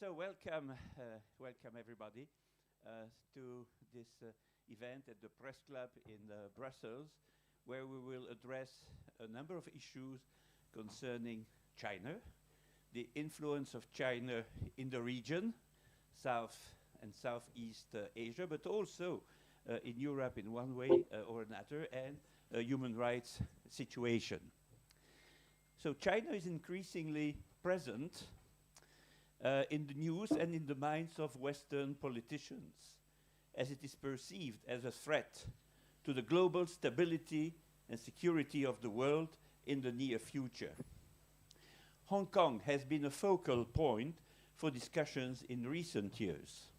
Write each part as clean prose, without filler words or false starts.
So welcome everybody to this event at the Press Club in Brussels, where we will address a number of issues concerning China, the influence of China in the region, South and Southeast Asia, but also in Europe in one way or another, and human rights situation. So China is increasingly present in the news and in the minds of Western politicians, as it is perceived as a threat to the global stability and security of the world in the near future. Hong Kong has been a focal point for discussions in recent years.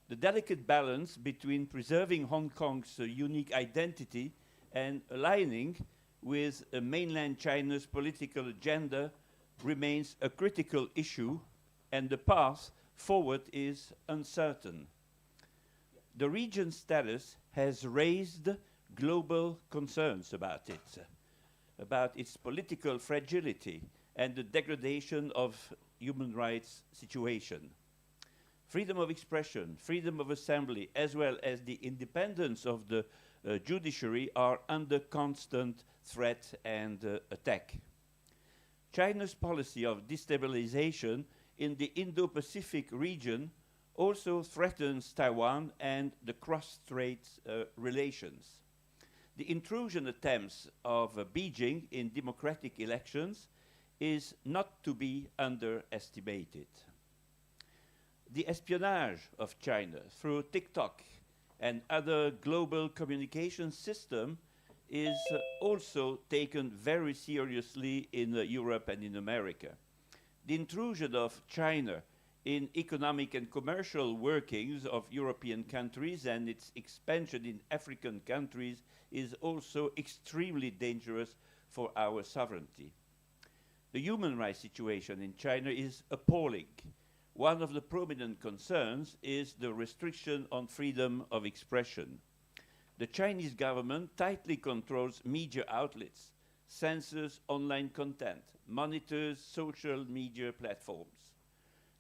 The delicate balance between preserving Hong Kong's unique identity and aligning with mainland China's political agenda remains a critical issue, and the path forward is uncertain. The region's status has raised global concerns about its political fragility and the degradation of human rights situation. Freedom of expression, freedom of assembly, as well as the independence of the judiciary are under constant threat and attack. China's policy of destabilization in the Indo-Pacific region also threatens Taiwan and the cross-strait relations. The intrusion attempts of Beijing in democratic elections is not to be underestimated. The espionage of China through TikTok and other global communication systems is also taken very seriously in Europe and in America. The intrusion of China in economic and commercial workings of European countries and its expansion in African countries is also extremely dangerous for our sovereignty. The human rights situation in China is appalling. One of the prominent concerns is the restriction on freedom of expression. The Chinese government tightly controls media outlets, censors online content, monitors social media platforms.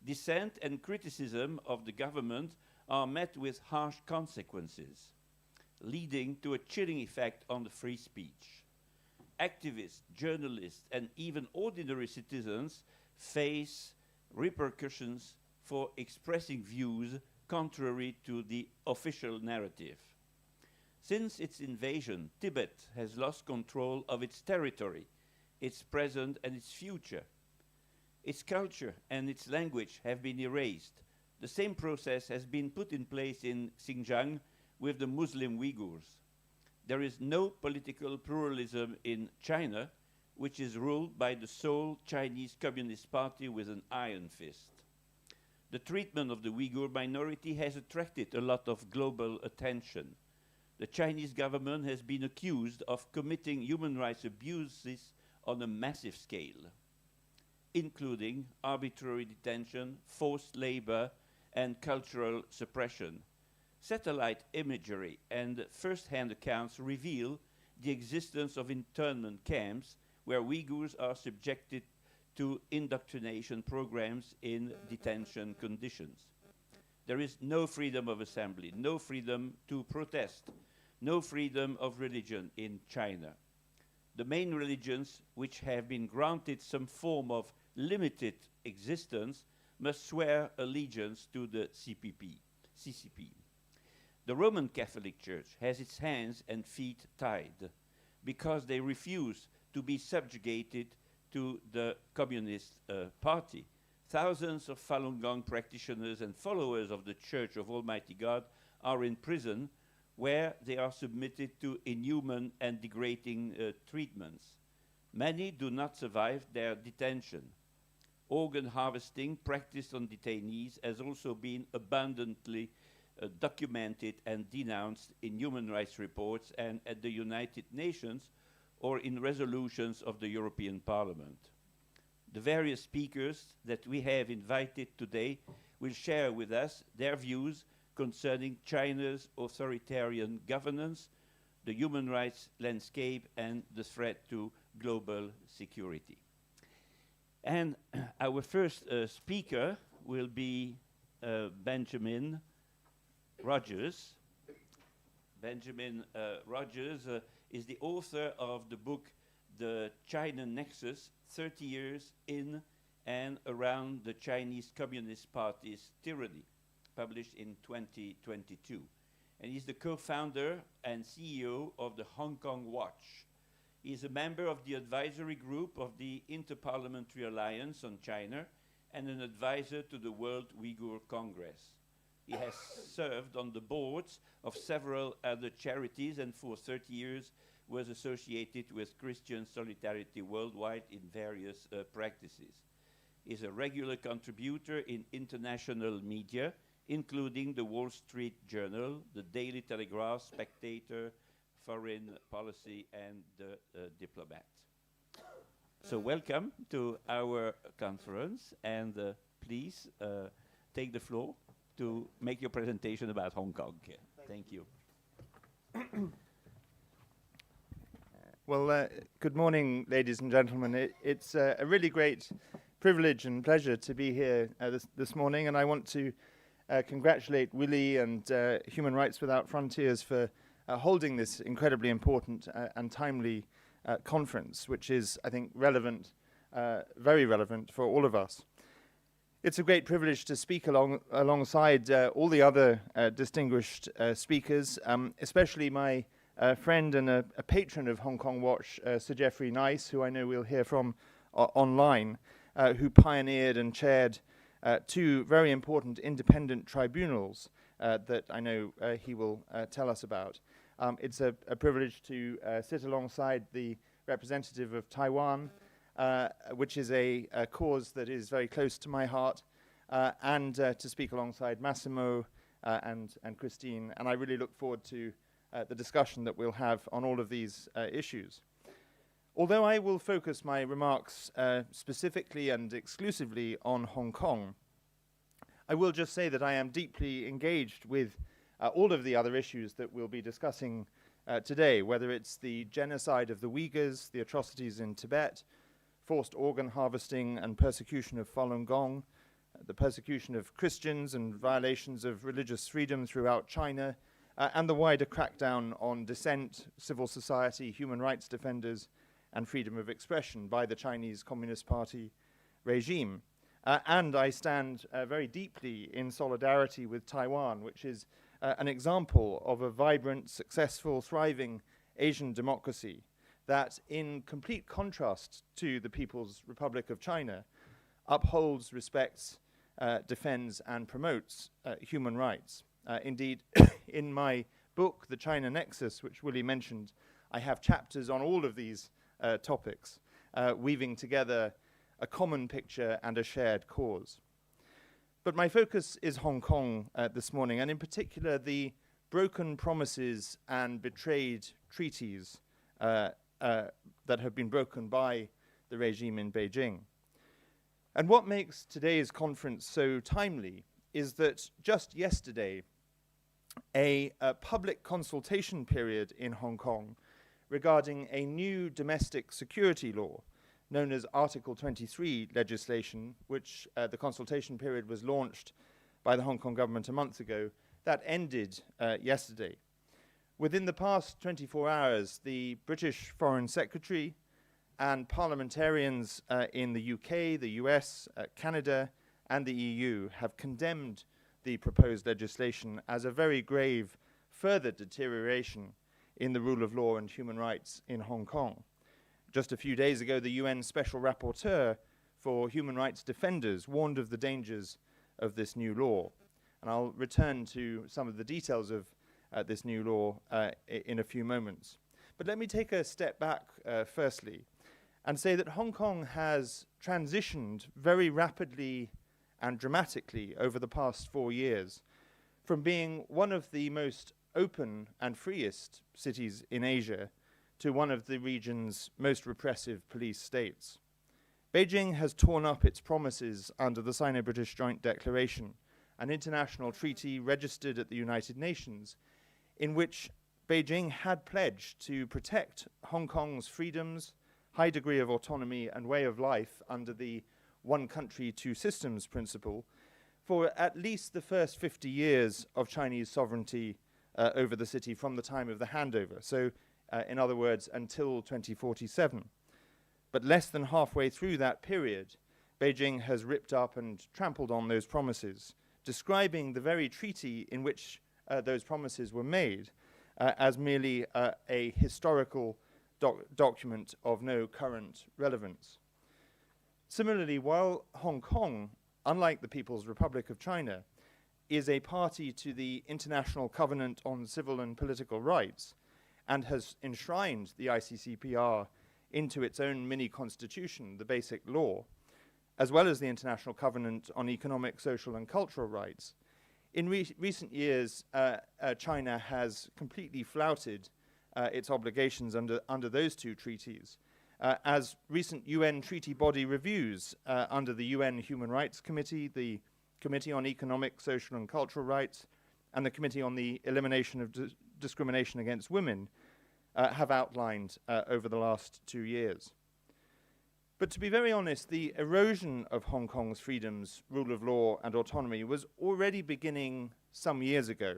Dissent and criticism of the government are met with harsh consequences, leading to a chilling effect on the free speech. Activists, journalists, and even ordinary citizens face repercussions for expressing views contrary to the official narrative. Since its invasion, Tibet has lost control of its territory, its present and its future. Its culture and its language have been erased. The same process has been put in place in Xinjiang with the Muslim Uyghurs. There is no political pluralism in China, which is ruled by the sole Chinese Communist Party with an iron fist. The treatment of the Uyghur minority has attracted a lot of global attention. The Chinese government has been accused of committing human rights abuses on a massive scale, including arbitrary detention, forced labor, and cultural suppression. Satellite imagery and first-hand accounts reveal the existence of internment camps where Uyghurs are subjected to indoctrination programs in detention conditions. There is no freedom of assembly, no freedom to protest, no freedom of religion in China. The main religions which have been granted some form of limited existence must swear allegiance to the CCP. The Roman Catholic Church has its hands and feet tied because they refuse to be subjugated to the Communist Party. Thousands of Falun Gong practitioners and followers of the Church of Almighty God are in prison where they are submitted to inhuman and degrading treatments. Many do not survive their detention. Organ harvesting practiced on detainees has also been abundantly documented and denounced in human rights reports and at the United Nations or in resolutions of the European Parliament. The various speakers that we have invited today will share with us their views concerning China's authoritarian governance, the human rights landscape, and the threat to global security. And our first speaker will be Benjamin Rogers. Benjamin Rogers is the author of the book The China Nexus, 30 Years in and Around the Chinese Communist Party's Tyranny, published in 2022. And he's the co-founder and CEO of the Hong Kong Watch. He's a member of the advisory group of the Inter-Parliamentary Alliance on China and an advisor to the World Uyghur Congress. He has served on the boards of several other charities and for 30 years was associated with Christian Solidarity Worldwide in various practices. He's a regular contributor in international media, including the Wall Street Journal, the Daily Telegraph, Spectator, Foreign Policy, and the Diplomat. So welcome to our conference, and please take the floor to make your presentation about Hong Kong. Thank you. Well, good morning, ladies and gentlemen. It's a really great privilege and pleasure to be here this morning, and I want to congratulate Willy and Human Rights Without Frontiers for holding this incredibly important and timely conference, which is, I think, relevant, very relevant for all of us. It's a great privilege to speak alongside all the other distinguished speakers, especially my friend and a patron of Hong Kong Watch, Sir Geoffrey Nice, who I know we'll hear from online, who pioneered and chaired two very important independent tribunals that I know he will tell us about. It's a privilege to sit alongside the representative of Taiwan, which is a cause that is very close to my heart, and to speak alongside Massimo and Christine. And I really look forward to the discussion that we'll have on all of these issues. Although I will focus my remarks specifically and exclusively on Hong Kong, I will just say that I am deeply engaged with all of the other issues that we'll be discussing today, whether it's the genocide of the Uyghurs, the atrocities in Tibet, forced organ harvesting and persecution of Falun Gong, the persecution of Christians and violations of religious freedom throughout China, and the wider crackdown on dissent, civil society, human rights defenders, and freedom of expression by the Chinese Communist Party regime. And I stand very deeply in solidarity with Taiwan, which is an example of a vibrant, successful, thriving Asian democracy that, in complete contrast to the People's Republic of China, upholds, respects, defends, and promotes human rights. Indeed, in my book, The China Nexus, which Willy mentioned, I have chapters on all of these topics, weaving together a common picture and a shared cause. But my focus is Hong Kong this morning, and in particular the broken promises and betrayed treaties that have been broken by the regime in Beijing. And what makes today's conference so timely is that just yesterday, a public consultation period in Hong Kong regarding a new domestic security law known as Article 23 legislation, which the consultation period was launched by the Hong Kong government a month ago, that ended yesterday. Within the past 24 hours, the British Foreign Secretary and parliamentarians in the UK, the US, Canada, and the EU have condemned the proposed legislation as a very grave further deterioration in the rule of law and human rights in Hong Kong. Just a few days ago, the UN Special Rapporteur for Human Rights Defenders warned of the dangers of this new law. And I'll return to some of the details of this new law in a few moments. But let me take a step back firstly and say that Hong Kong has transitioned very rapidly and dramatically over the past 4 years from being one of the most open and freest cities in Asia to one of the region's most repressive police states. Beijing has torn up its promises under the Sino-British Joint Declaration, an international treaty registered at the United Nations, in which Beijing had pledged to protect Hong Kong's freedoms, high degree of autonomy and way of life under the one country, two systems principle, for at least the first 50 years of Chinese sovereignty over the city from the time of the handover. So, in other words, until 2047. But less than halfway through that period, Beijing has ripped up and trampled on those promises, describing the very treaty in which those promises were made as merely a historical document of no current relevance. Similarly, while Hong Kong, unlike the People's Republic of China, is a party to the International Covenant on Civil and Political Rights and has enshrined the ICCPR into its own mini-constitution, the Basic Law, as well as the International Covenant on Economic, Social and Cultural Rights, in recent years, China has completely flouted its obligations under those two treaties, as recent UN treaty body reviews under the UN Human Rights Committee, the Committee on Economic, Social and Cultural Rights, and the Committee on the Elimination of Discrimination Against Women have outlined over the last 2 years. But to be very honest, the erosion of Hong Kong's freedoms, rule of law and autonomy was already beginning some years ago.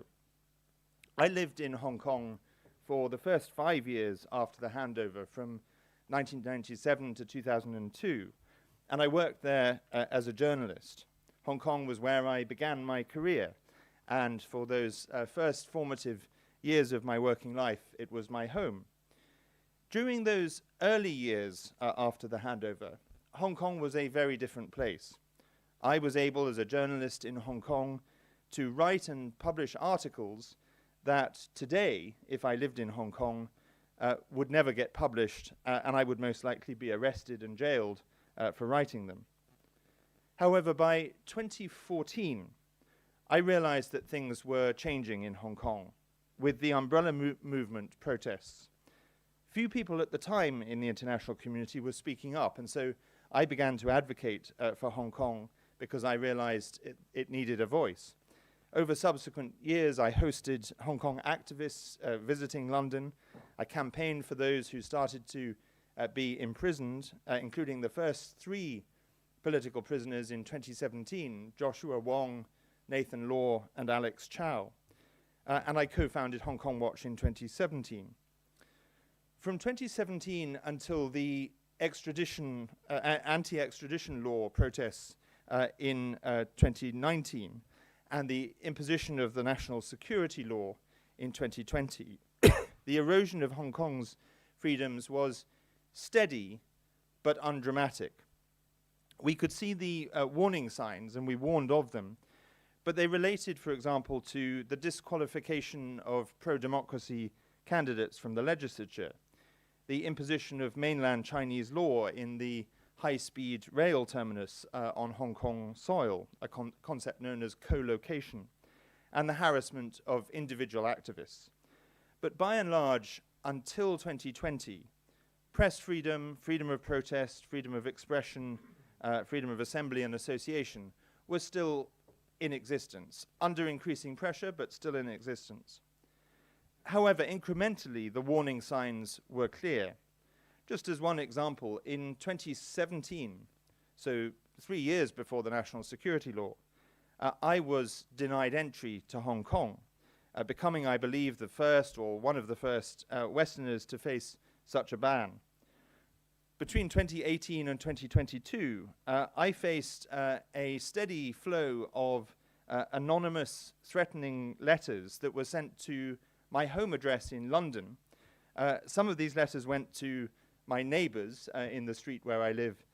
I lived in Hong Kong for the first 5 years after the handover, from 1997 to 2002, and I worked there as a journalist. Hong Kong was where I began my career, and for those first formative years of my working life, it was my home. During those early years after the handover, Hong Kong was a very different place. I was able, as a journalist in Hong Kong, to write and publish articles that today, if I lived in Hong Kong, would never get published, and I would most likely be arrested and jailed for writing them. However, by 2014, I realized that things were changing in Hong Kong with the umbrella movement protests. Few people at the time in the international community were speaking up, and so I began to advocate for Hong Kong because I realized it needed a voice. Over subsequent years, I hosted Hong Kong activists visiting London. I campaigned for those who started to be imprisoned, including the first 3 political prisoners in 2017, Joshua Wong, Nathan Law, and Alex Chow. And I co-founded Hong Kong Watch in 2017. From 2017 until the anti-extradition law protests in 2019 and the imposition of the national security law in 2020, the erosion of Hong Kong's freedoms was steady but undramatic. We could see the warning signs, and we warned of them, but they related, for example, to the disqualification of pro-democracy candidates from the legislature, the imposition of mainland Chinese law in the high-speed rail terminus on Hong Kong soil, a concept known as co-location, and the harassment of individual activists. But by and large, until 2020, press freedom, freedom of protest, freedom of expression, freedom of assembly and association was still in existence, under increasing pressure, but still in existence. However, incrementally, the warning signs were clear. Just as one example, in 2017, so 3 years before the national security law, I was denied entry to Hong Kong, becoming, I believe, the first or one of the first Westerners to face such a ban. Between 2018 and 2022, I faced a steady flow of anonymous threatening letters that were sent to my home address in London. Some of these letters went to my neighbours in the street where I live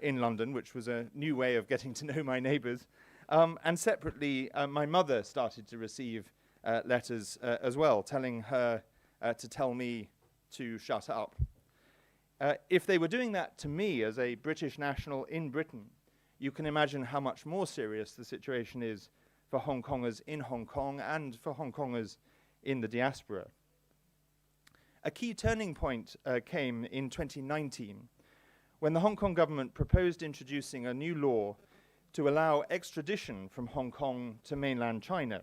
in London, which was a new way of getting to know my neighbours. And separately, my mother started to receive letters as well, telling her to tell me to shut up. If they were doing that to me as a British national in Britain, you can imagine how much more serious the situation is for Hong Kongers in Hong Kong and for Hong Kongers in the diaspora. A key turning point came in 2019 when the Hong Kong government proposed introducing a new law to allow extradition from Hong Kong to mainland China,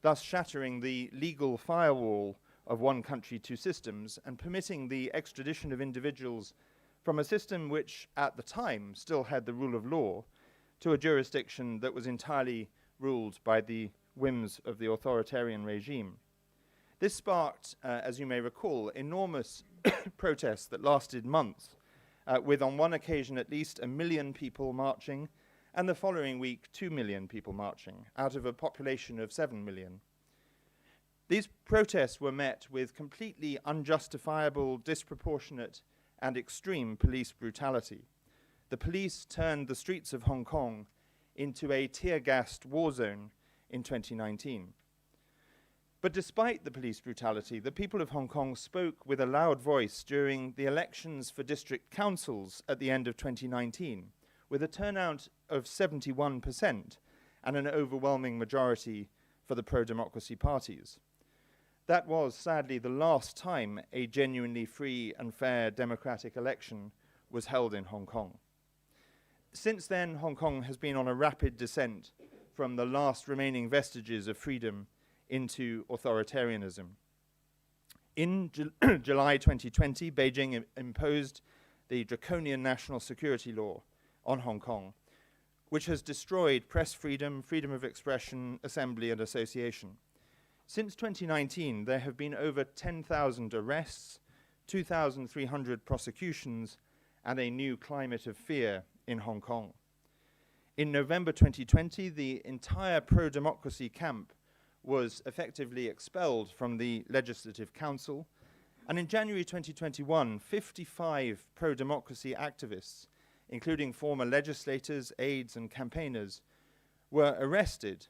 thus shattering the legal firewall of one country, two systems, and permitting the extradition of individuals from a system which, at the time, still had the rule of law, to a jurisdiction that was entirely ruled by the whims of the authoritarian regime. This sparked, as you may recall, enormous protests that lasted months, with on one occasion at least 1 million people marching, and the following week 2 million people marching, out of a population of 7 million. These protests were met with completely unjustifiable, disproportionate, and extreme police brutality. The police turned the streets of Hong Kong into a tear-gassed war zone in 2019. But despite the police brutality, the people of Hong Kong spoke with a loud voice during the elections for district councils at the end of 2019, with a turnout of 71% and an overwhelming majority for the pro-democracy parties. That was, sadly, the last time a genuinely free and fair democratic election was held in Hong Kong. Since then, Hong Kong has been on a rapid descent from the last remaining vestiges of freedom into authoritarianism. In July 2020, Beijing imposed the draconian national security law on Hong Kong, which has destroyed press freedom, freedom of expression, assembly, and association. Since 2019, there have been over 10,000 arrests, 2,300 prosecutions, and a new climate of fear in Hong Kong. In November 2020, the entire pro-democracy camp was effectively expelled from the Legislative Council, and in January 2021, 55 pro-democracy activists, including former legislators, aides, and campaigners, were arrested,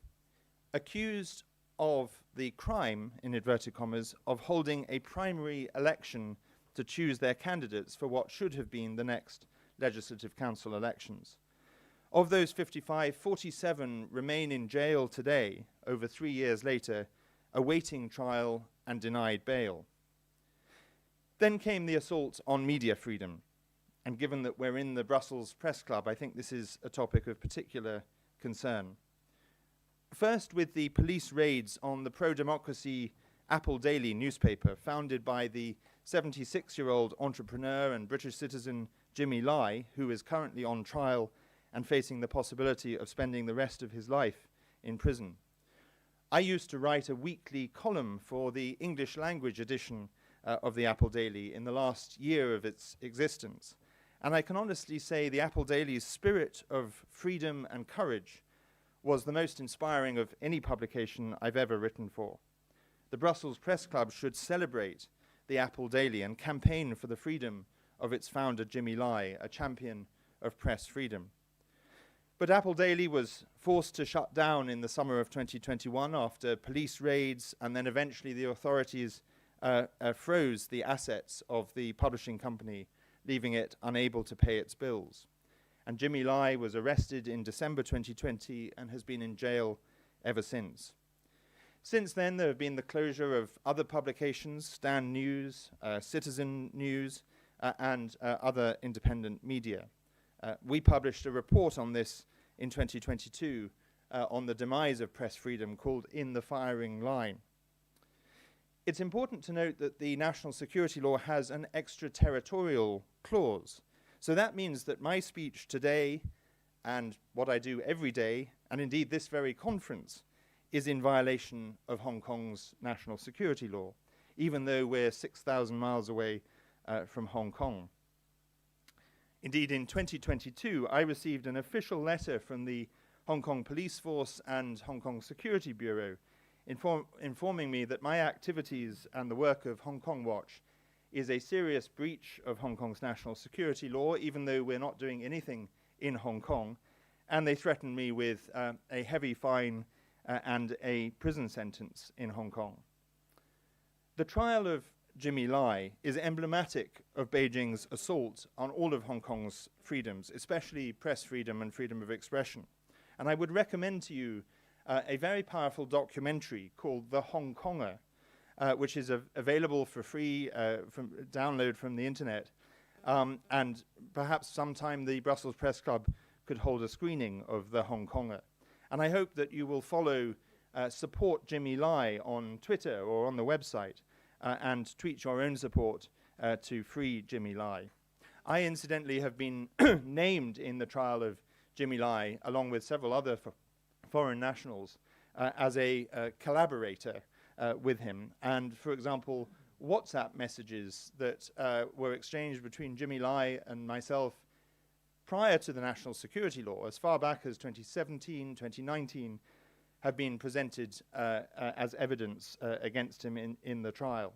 accused of the crime, in inverted commas, of holding a primary election to choose their candidates for what should have been the next Legislative Council elections. Of those 55, 47 remain in jail today, over 3 years later, awaiting trial and denied bail. Then came the assault on media freedom. And given that we're in the Brussels Press Club, I think this is a topic of particular concern. First, with the police raids on the pro-democracy Apple Daily newspaper, founded by the 76-year-old entrepreneur and British citizen Jimmy Lai, who is currently on trial and facing the possibility of spending the rest of his life in prison. I used to write a weekly column for the English language edition of the Apple Daily in the last year of its existence. And I can honestly say the Apple Daily's spirit of freedom and courage was the most inspiring of any publication I've ever written for. The Brussels Press Club should celebrate the Apple Daily and campaign for the freedom of its founder, Jimmy Lai, a champion of press freedom. But Apple Daily was forced to shut down in the summer of 2021 after police raids, and then eventually the authorities froze the assets of the publishing company, leaving it unable to pay its bills. And Jimmy Lai was arrested in December 2020 and has been in jail ever since. Since then, there have been the closure of other publications, Stand News, Citizen News, and other independent media. We published a report on this in 2022 on the demise of press freedom called In the Firing Line. It's important to note that the national security law has an extraterritorial clause. So that means that my speech today and what I do every day, and indeed this very conference, is in violation of Hong Kong's national security law, even though we're 6,000 miles away from Hong Kong. Indeed, in 2022, I received an official letter from the Hong Kong Police Force and Hong Kong Security Bureau informing me that my activities and the work of Hong Kong Watch is a serious breach of Hong Kong's national security law, even though we're not doing anything in Hong Kong. And they threatened me with a heavy fine and a prison sentence in Hong Kong. The trial of Jimmy Lai is emblematic of Beijing's assault on all of Hong Kong's freedoms, especially press freedom and freedom of expression. And I would recommend to you a very powerful documentary called The Hong Konger, which is available for free download from the internet. And perhaps sometime the Brussels Press Club could hold a screening of The Hong Konger. And I hope that you will support Jimmy Lai on Twitter or on the website, and tweet your own support to free Jimmy Lai. I incidentally have been named in the trial of Jimmy Lai, along with several other foreign nationals, as a collaborator with him. And, for example, WhatsApp messages that were exchanged between Jimmy Lai and myself prior to the national security law, as far back as 2017, 2019, have been presented as evidence against him in the trial.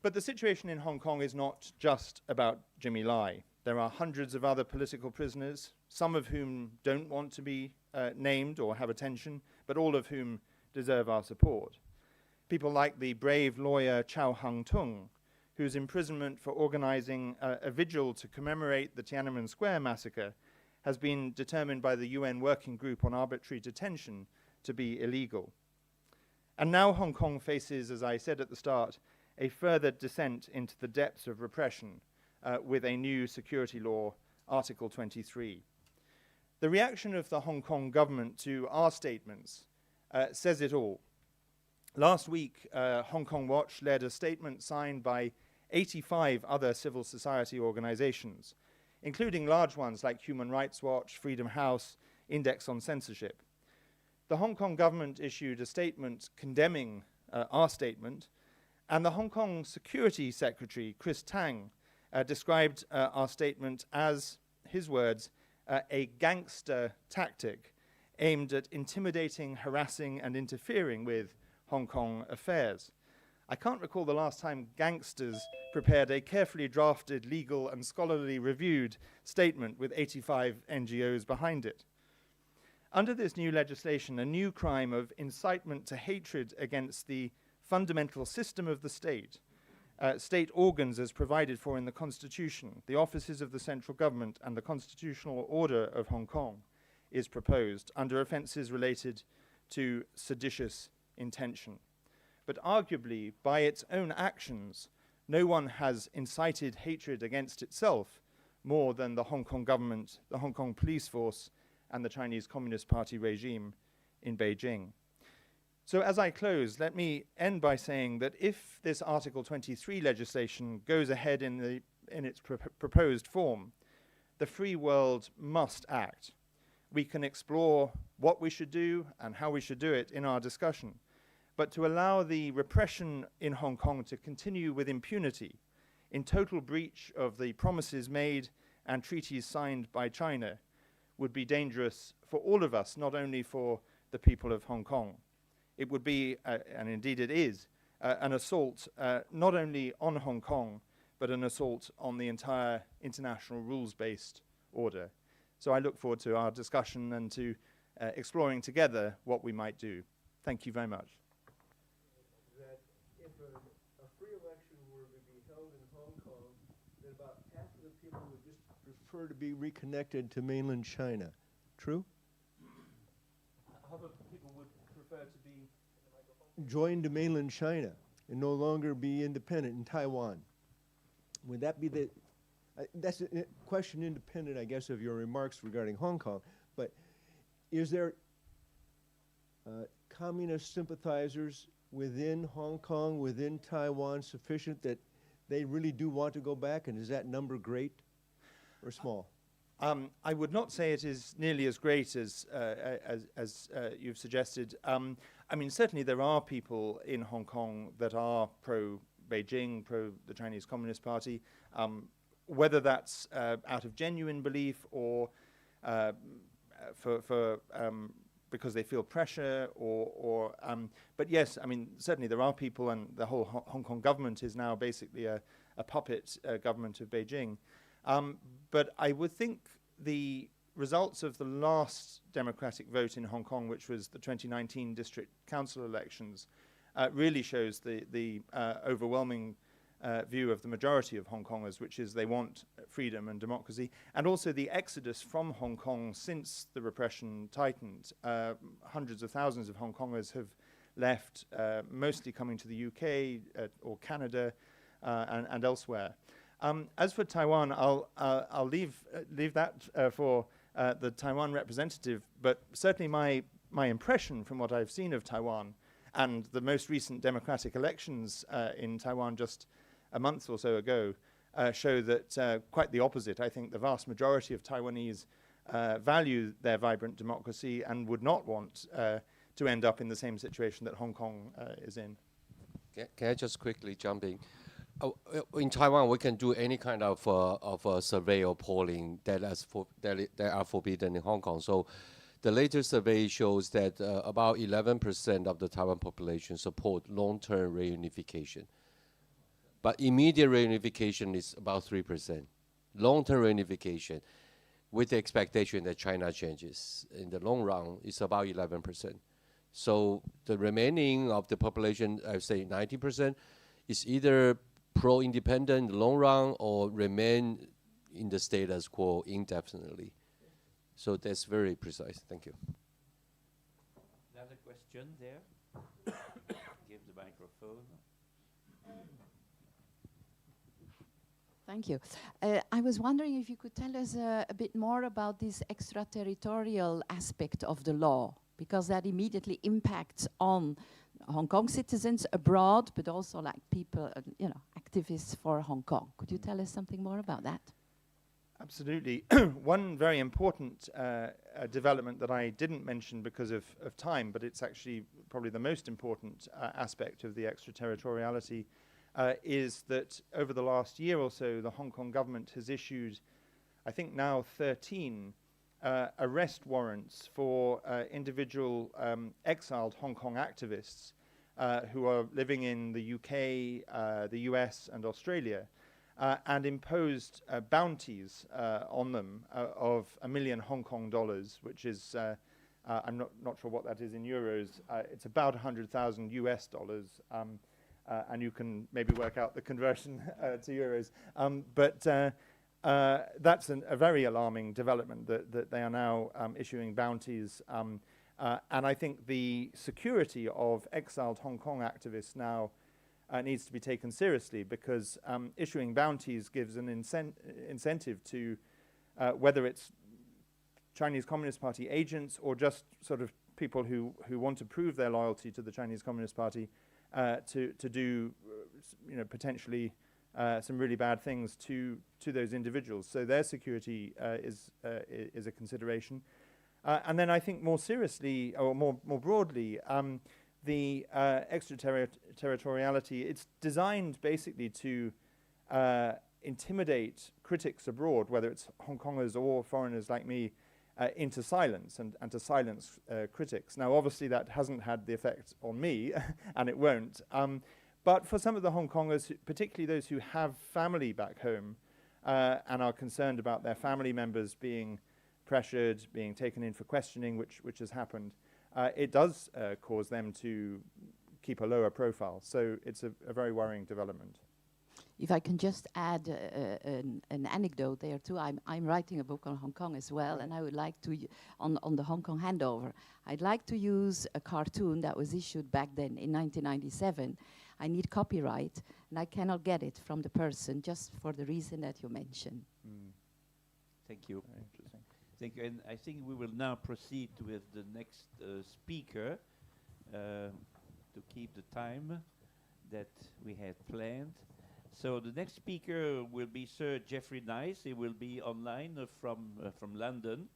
But the situation in Hong Kong is not just about Jimmy Lai. There are hundreds of other political prisoners, some of whom don't want to be named or have attention, but all of whom deserve our support. People like the brave lawyer Chow Hang Tung, whose imprisonment for organizing a vigil to commemorate the Tiananmen Square massacre has been determined by the UN Working Group on Arbitrary Detention to be illegal. And now Hong Kong faces, as I said at the start, a further descent into the depths of repression with a new security law, Article 23. The reaction of the Hong Kong government to our statements says it all. Last week, Hong Kong Watch led a statement signed by 85 other civil society organizations, including large ones like Human Rights Watch, Freedom House, Index on Censorship. The Hong Kong government issued a statement condemning our statement, and the Hong Kong Security Secretary, Chris Tang, described our statement as, his words, a gangster tactic aimed at intimidating, harassing, and interfering with Hong Kong affairs. I can't recall the last time gangsters prepared a carefully drafted, legal, and scholarly reviewed statement with 85 NGOs behind it. Under this new legislation, a new crime of incitement to hatred against the fundamental system of the state, state organs as provided for in the Constitution, the offices of the central government, and the constitutional order of Hong Kong, is proposed under offences related to seditious intention. But arguably, by its own actions, no one has incited hatred against itself more than the Hong Kong government, the Hong Kong police force, and the Chinese Communist Party regime in Beijing. So as I close, let me end by saying that if this Article 23 legislation goes ahead in its proposed form, the free world must act. We can explore what we should do and how we should do it in our discussion. But to allow the repression in Hong Kong to continue with impunity, in total breach of the promises made and treaties signed by China, would be dangerous for all of us, not only for the people of Hong Kong. It would be, and indeed it is, an assault not only on Hong Kong, but an assault on the entire international rules-based order. So I look forward to our discussion and to exploring together what we might do. Thank you very much. That if a free election were to be held in Hong Kong, then about half of the people would just prefer to be reconnected to mainland China. True? Half of people would prefer to be joined to mainland China and no longer be independent in Taiwan. Would that be the... that's a question independent, I guess, of your remarks regarding Hong Kong. But is there communist sympathizers within Hong Kong, within Taiwan, sufficient that they really do want to go back? And is that number great or small? I would not say it is nearly as great as you've suggested. I mean, certainly there are people in Hong Kong that are pro-Beijing, pro the Chinese Communist Party, whether that's out of genuine belief or because they feel pressure but yes, I mean, certainly there are people, and the whole Hong Kong government is now basically a puppet government of Beijing. But I would think the results of the last democratic vote in Hong Kong, which was the 2019 district council elections, really shows the overwhelming view of the majority of Hong Kongers, which is they want freedom and democracy, and also the exodus from Hong Kong since the repression tightened. Hundreds of thousands of Hong Kongers have left, mostly coming to the UK or Canada and elsewhere. As for Taiwan, I'll leave that for the Taiwan representative, but certainly my impression from what I've seen of Taiwan and the most recent democratic elections in Taiwan just a month or so ago show that quite the opposite. I think the vast majority of Taiwanese value their vibrant democracy and would not want to end up in the same situation that Hong Kong is in. Can I just quickly jump in? In Taiwan, we can do any kind of survey or polling that are forbidden in Hong Kong. So the latest survey shows that about 11% of the Taiwan population support long-term reunification. But immediate reunification is about 3%. Long-term reunification, with the expectation that China changes in the long run, is about 11%. So the remaining of the population, I would say 90%, is either pro-independent in the long run or remain in the status quo indefinitely. So that's very precise. Thank you. Another question there. Give the microphone. Thank you. I was wondering if you could tell us a bit more about this extraterritorial aspect of the law, because that immediately impacts on Hong Kong citizens abroad, but also like people, activists for Hong Kong. Could you tell us something more about that? Absolutely. One very important development that I didn't mention because of time, but it's actually probably the most important aspect of the extraterritoriality, is that over the last year or so, the Hong Kong government has issued, I think now 13 arrest warrants for individual exiled Hong Kong activists who are living in the UK, the US and Australia, and imposed bounties on them of $1 million Hong Kong dollars, which is, I'm not sure what that is in euros, it's about 100,000 US dollars, and you can maybe work out the conversion to euros. But that's a very alarming development that they are now issuing bounties. And I think the security of exiled Hong Kong activists now needs to be taken seriously, because issuing bounties gives an incentive to whether it's Chinese Communist Party agents or just sort of people who want to prove their loyalty to the Chinese Communist Party to do potentially some really bad things to those individuals. So their security is a consideration. And then I think more seriously, or more broadly, the extraterritoriality, it's designed basically to intimidate critics abroad, whether it's Hong Kongers or foreigners like me, into silence and to silence critics. Now, obviously, that hasn't had the effect on me, and it won't. But for some of the Hong Kongers, particularly those who have family back home and are concerned about their family members being pressured, being taken in for questioning, which has happened, it does cause them to keep a lower profile. So it's a very worrying development. If I can just add an anecdote there too. I'm writing a book on Hong Kong as well, and I would like to, on the Hong Kong handover, I'd like to use a cartoon that was issued back then in 1997. I need copyright, and I cannot get it from the person just for the reason that you mentioned. Thank you. Very interesting. Thank you. And I think we will now proceed with the next speaker to keep the time that we had planned. So the next speaker will be Sir Geoffrey Nice. He will be online from London.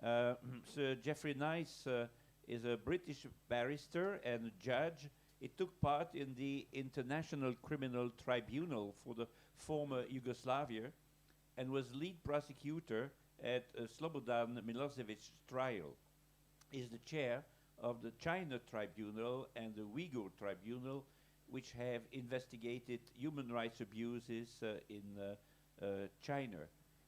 Sir Geoffrey Nice is a British barrister and judge. He took part in the International Criminal Tribunal for the former Yugoslavia and was lead prosecutor at Slobodan Milosevic's trial. He is the chair of the China Tribunal and the Uyghur Tribunal, which have investigated human rights abuses in China.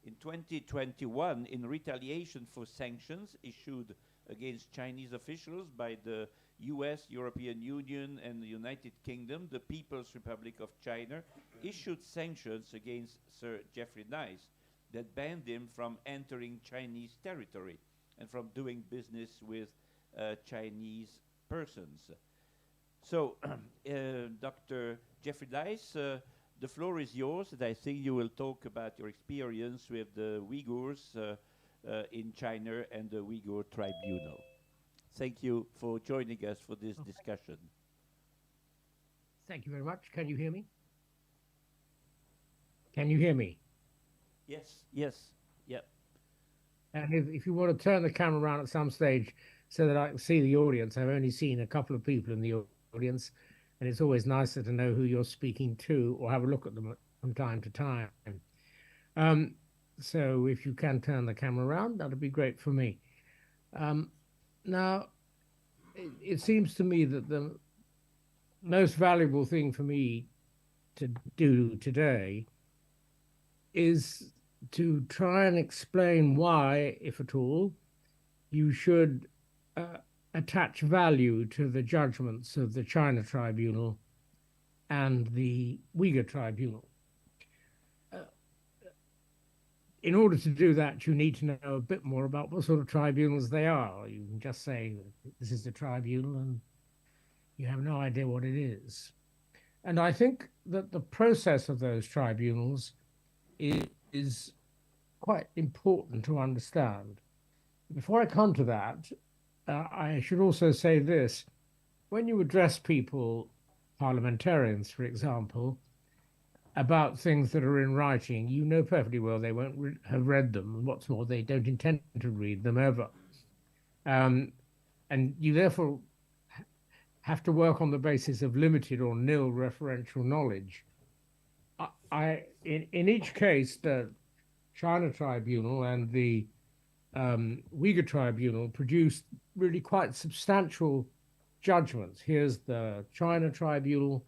In 2021, in retaliation for sanctions issued against Chinese officials by the US, European Union, and the United Kingdom, the People's Republic of China issued sanctions against Sir Geoffrey Nice that banned him from entering Chinese territory and from doing business with Chinese persons. So, Dr. Geoffrey Nice, the floor is yours, and I think you will talk about your experience with the Uyghurs in China and the Uyghur Tribunal. Thank you for joining us for this discussion. Thank you very much. Can you hear me? Can you hear me? Yes, yes, yep. And if you want to turn the camera around at some stage so that I can see the audience, I've only seen a couple of people in the audience, and it's always nicer to know who you're speaking to or have a look at them from time to time. So if you can turn the camera around, that'd be great for me. Now, it seems to me that the most valuable thing for me to do today is to try and explain why, if at all, you should attach value to the judgments of the China Tribunal and the Uyghur Tribunal. In order to do that, you need to know a bit more about what sort of tribunals they are. You can just say, this is the tribunal, and you have no idea what it is. And I think that the process of those tribunals is quite important to understand. Before I come to that, I should also say this. When you address people, parliamentarians, for example, about things that are in writing, you know perfectly well they won't have read them, and what's more, they don't intend to read them ever. And you therefore have to work on the basis of limited or nil referential knowledge. In each case, the China Tribunal and the Uyghur Tribunal produced really quite substantial judgments. Here's the China Tribunal,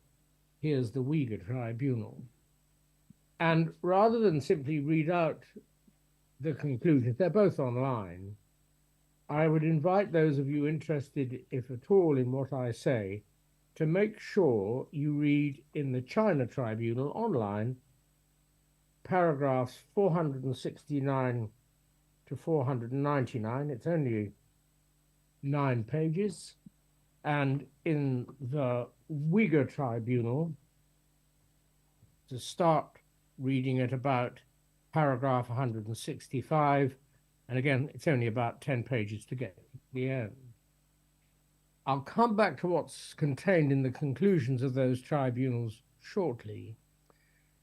here's the Uyghur Tribunal. And rather than simply read out the conclusions, they're both online, I would invite those of you interested, if at all, in what I say, to make sure you read in the China Tribunal online paragraphs 469 to 499. It's only 9 pages. And in the Uyghur Tribunal, to start reading at about paragraph 165, and again, it's only about 10 pages to get to the end. I'll come back to what's contained in the conclusions of those tribunals shortly,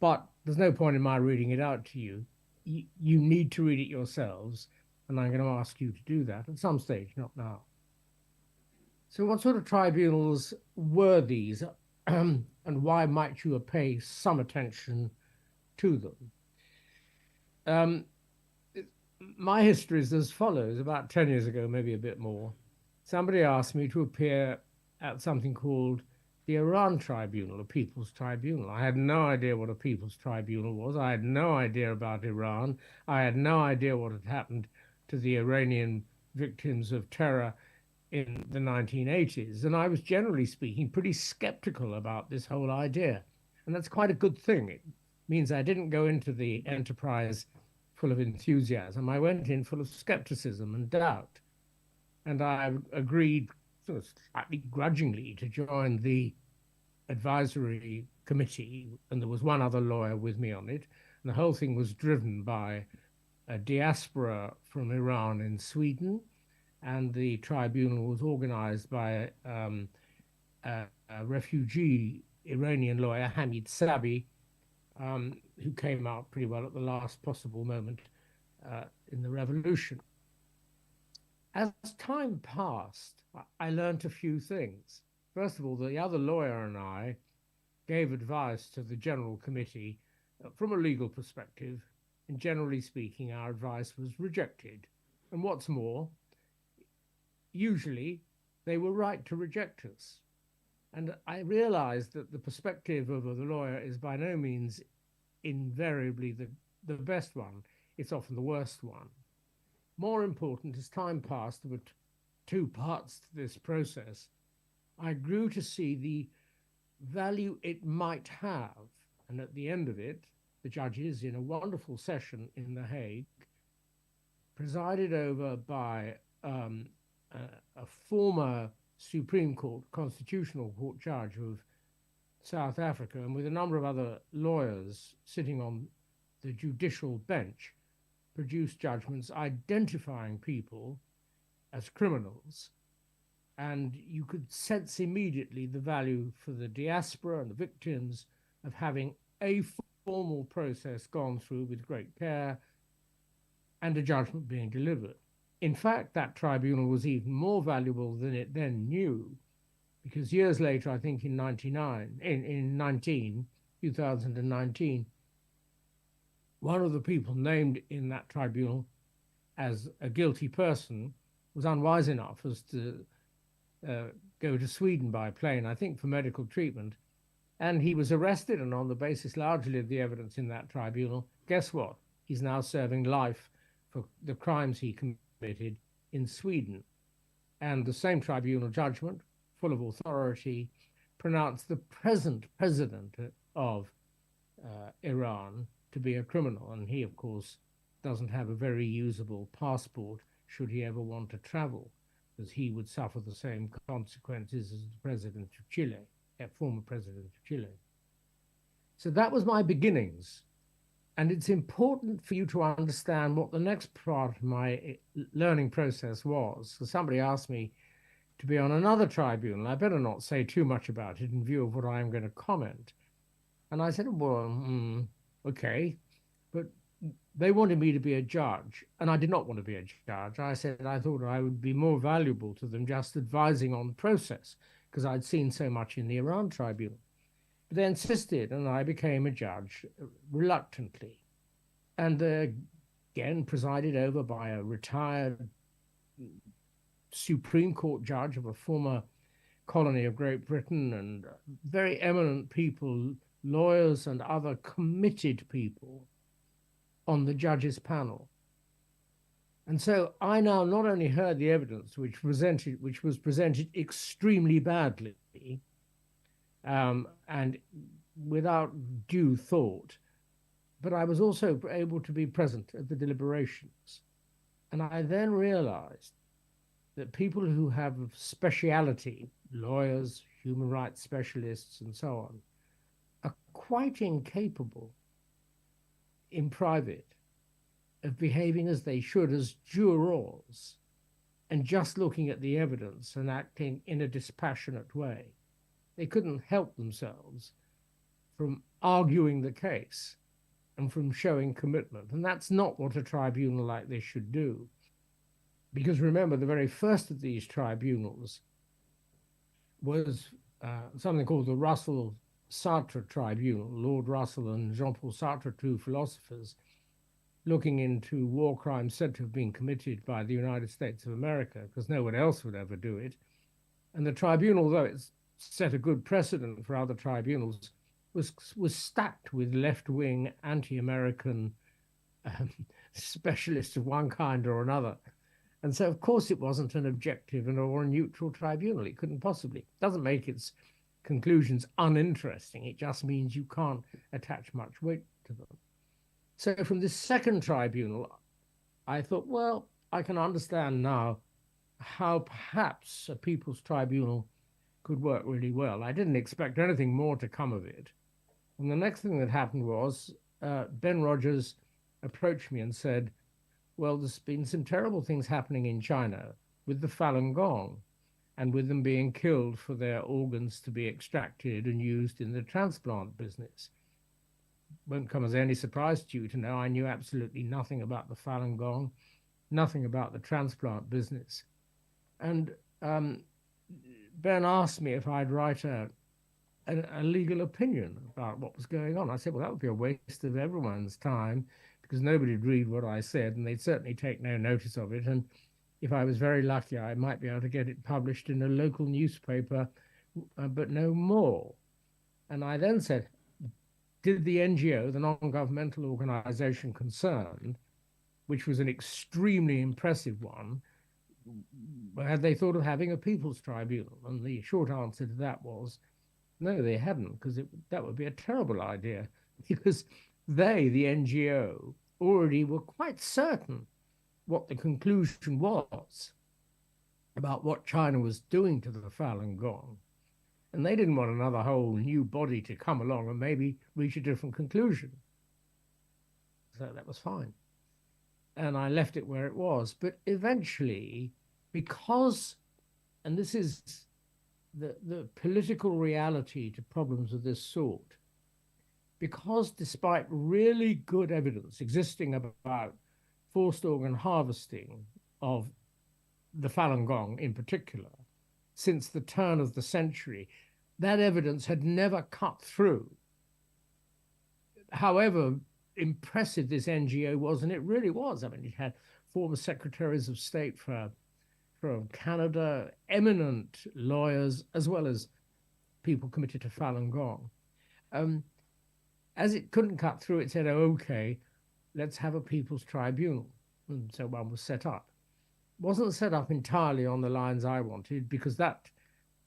but there's no point in my reading it out to you. You need to read it yourselves, and I'm going to ask you to do that at some stage, not now. So what sort of tribunals were these, and why might you pay some attention to them? My history is as follows. About 10 years ago, maybe a bit more, somebody asked me to appear at something called the Iran Tribunal, a People's Tribunal. I had no idea what a People's Tribunal was. I had no idea about Iran. I had no idea what had happened to the Iranian victims of terror in the 1980s. And I was, generally speaking, pretty skeptical about this whole idea. And that's quite a good thing. It means I didn't go into the enterprise full of enthusiasm. I went in full of skepticism and doubt. And I agreed, sort of slightly grudgingly, to join the advisory committee. And there was one other lawyer with me on it. And the whole thing was driven by a diaspora from Iran in Sweden. And the tribunal was organized by a refugee Iranian lawyer, Hamid Sabi, who came out pretty well at the last possible moment in the revolution. As time passed, I learned a few things. First of all, the other lawyer and I gave advice to the General Committee from a legal perspective, and generally speaking, our advice was rejected. And what's more, usually they were right to reject us. And I realized that the perspective of the lawyer is by no means invariably the best one. It's often the worst one. More important, as time passed, there were two parts to this process. I grew to see the value it might have. And at the end of it, the judges, in a wonderful session in The Hague, presided over by a former Supreme Court, Constitutional Court judge of South Africa, and with a number of other lawyers sitting on the judicial bench, produced judgments identifying people as criminals. And you could sense immediately the value for the diaspora and the victims of having a formal process gone through with great care, and a judgment being delivered. In fact, that tribunal was even more valuable than it then knew, because years later, I think in 2019, one of the people named in that tribunal as a guilty person was unwise enough as to go to Sweden by plane, I think for medical treatment. And he was arrested, and on the basis largely of the evidence in that tribunal, guess what? He's now serving life for the crimes he committed in Sweden. And the same tribunal judgment, full of authority, pronounced the present president of Iran to be a criminal. And he, of course, doesn't have a very usable passport should he ever want to travel, because he would suffer the same consequences as the president of Chile, former president of Chile. So that was my beginnings. And it's important for you to understand what the next part of my learning process was. So somebody asked me to be on another tribunal. I better not say too much about it in view of what I'm going to comment. And I said, well, okay, but they wanted me to be a judge, and I did not want to be a judge. I said I thought I would be more valuable to them just advising on the process, because I'd seen so much in the Iran tribunal. But they insisted, and I became a judge reluctantly, and again presided over by a retired Supreme Court judge of a former colony of Great Britain, and very eminent people, lawyers and other committed people on the judges' panel. And so I now not only heard the evidence which was presented extremely badly and without due thought, but I was also able to be present at the deliberations. And I then realized that people who have speciality, lawyers, human rights specialists, and so on, are quite incapable in private of behaving as they should as jurors and just looking at the evidence and acting in a dispassionate way. They couldn't help themselves from arguing the case and from showing commitment. And that's not what a tribunal like this should do. Because remember, the very first of these tribunals was something called the Russell-Sartre Tribunal. Lord Russell and Jean-Paul Sartre, two philosophers, looking into war crimes said to have been committed by the United States of America, because no one else would ever do it. And the tribunal, though it's set a good precedent for other tribunals, was stacked with left-wing, anti-American specialists of one kind or another. And so, of course, it wasn't an objective or a neutral tribunal. It couldn't possibly. It doesn't make its conclusions uninteresting. It just means you can't attach much weight to them. So from this second tribunal, I thought, well, I can understand now how perhaps a people's tribunal could work really well. I didn't expect anything more to come of it. And the next thing that happened was Ben Rogers approached me and said, well, there's been some terrible things happening in China with the Falun Gong and with them being killed for their organs to be extracted and used in the transplant business. Won't come as any surprise to you to know I knew absolutely nothing about the Falun Gong, nothing about the transplant business. And Ben asked me if I'd write a legal opinion about what was going on. I said, well, that would be a waste of everyone's time, because nobody'd read what I said, and they'd certainly take no notice of it. And if I was very lucky, I might be able to get it published in a local newspaper, but no more. And I then said, did the NGO, the non-governmental organization concerned, which was an extremely impressive one, had they thought of having a people's tribunal? And the short answer to that was, no, they hadn't, because that would be a terrible idea, because they, the NGO, already were quite certain what the conclusion was about what China was doing to the Falun Gong. And they didn't want another whole new body to come along and maybe reach a different conclusion. So that was fine. And I left it where it was. But eventually, because, and this is the political reality to problems of this sort, because despite really good evidence existing about forced organ harvesting of the Falun Gong in particular since the turn of the century, that evidence had never cut through. However impressive this NGO was, and it really was. I mean, it had former secretaries of state from Canada, eminent lawyers, as well as people committed to Falun Gong. As it couldn't cut through, it said, oh, okay, let's have a people's tribunal. And so one was set up. It wasn't set up entirely on the lines I wanted, because that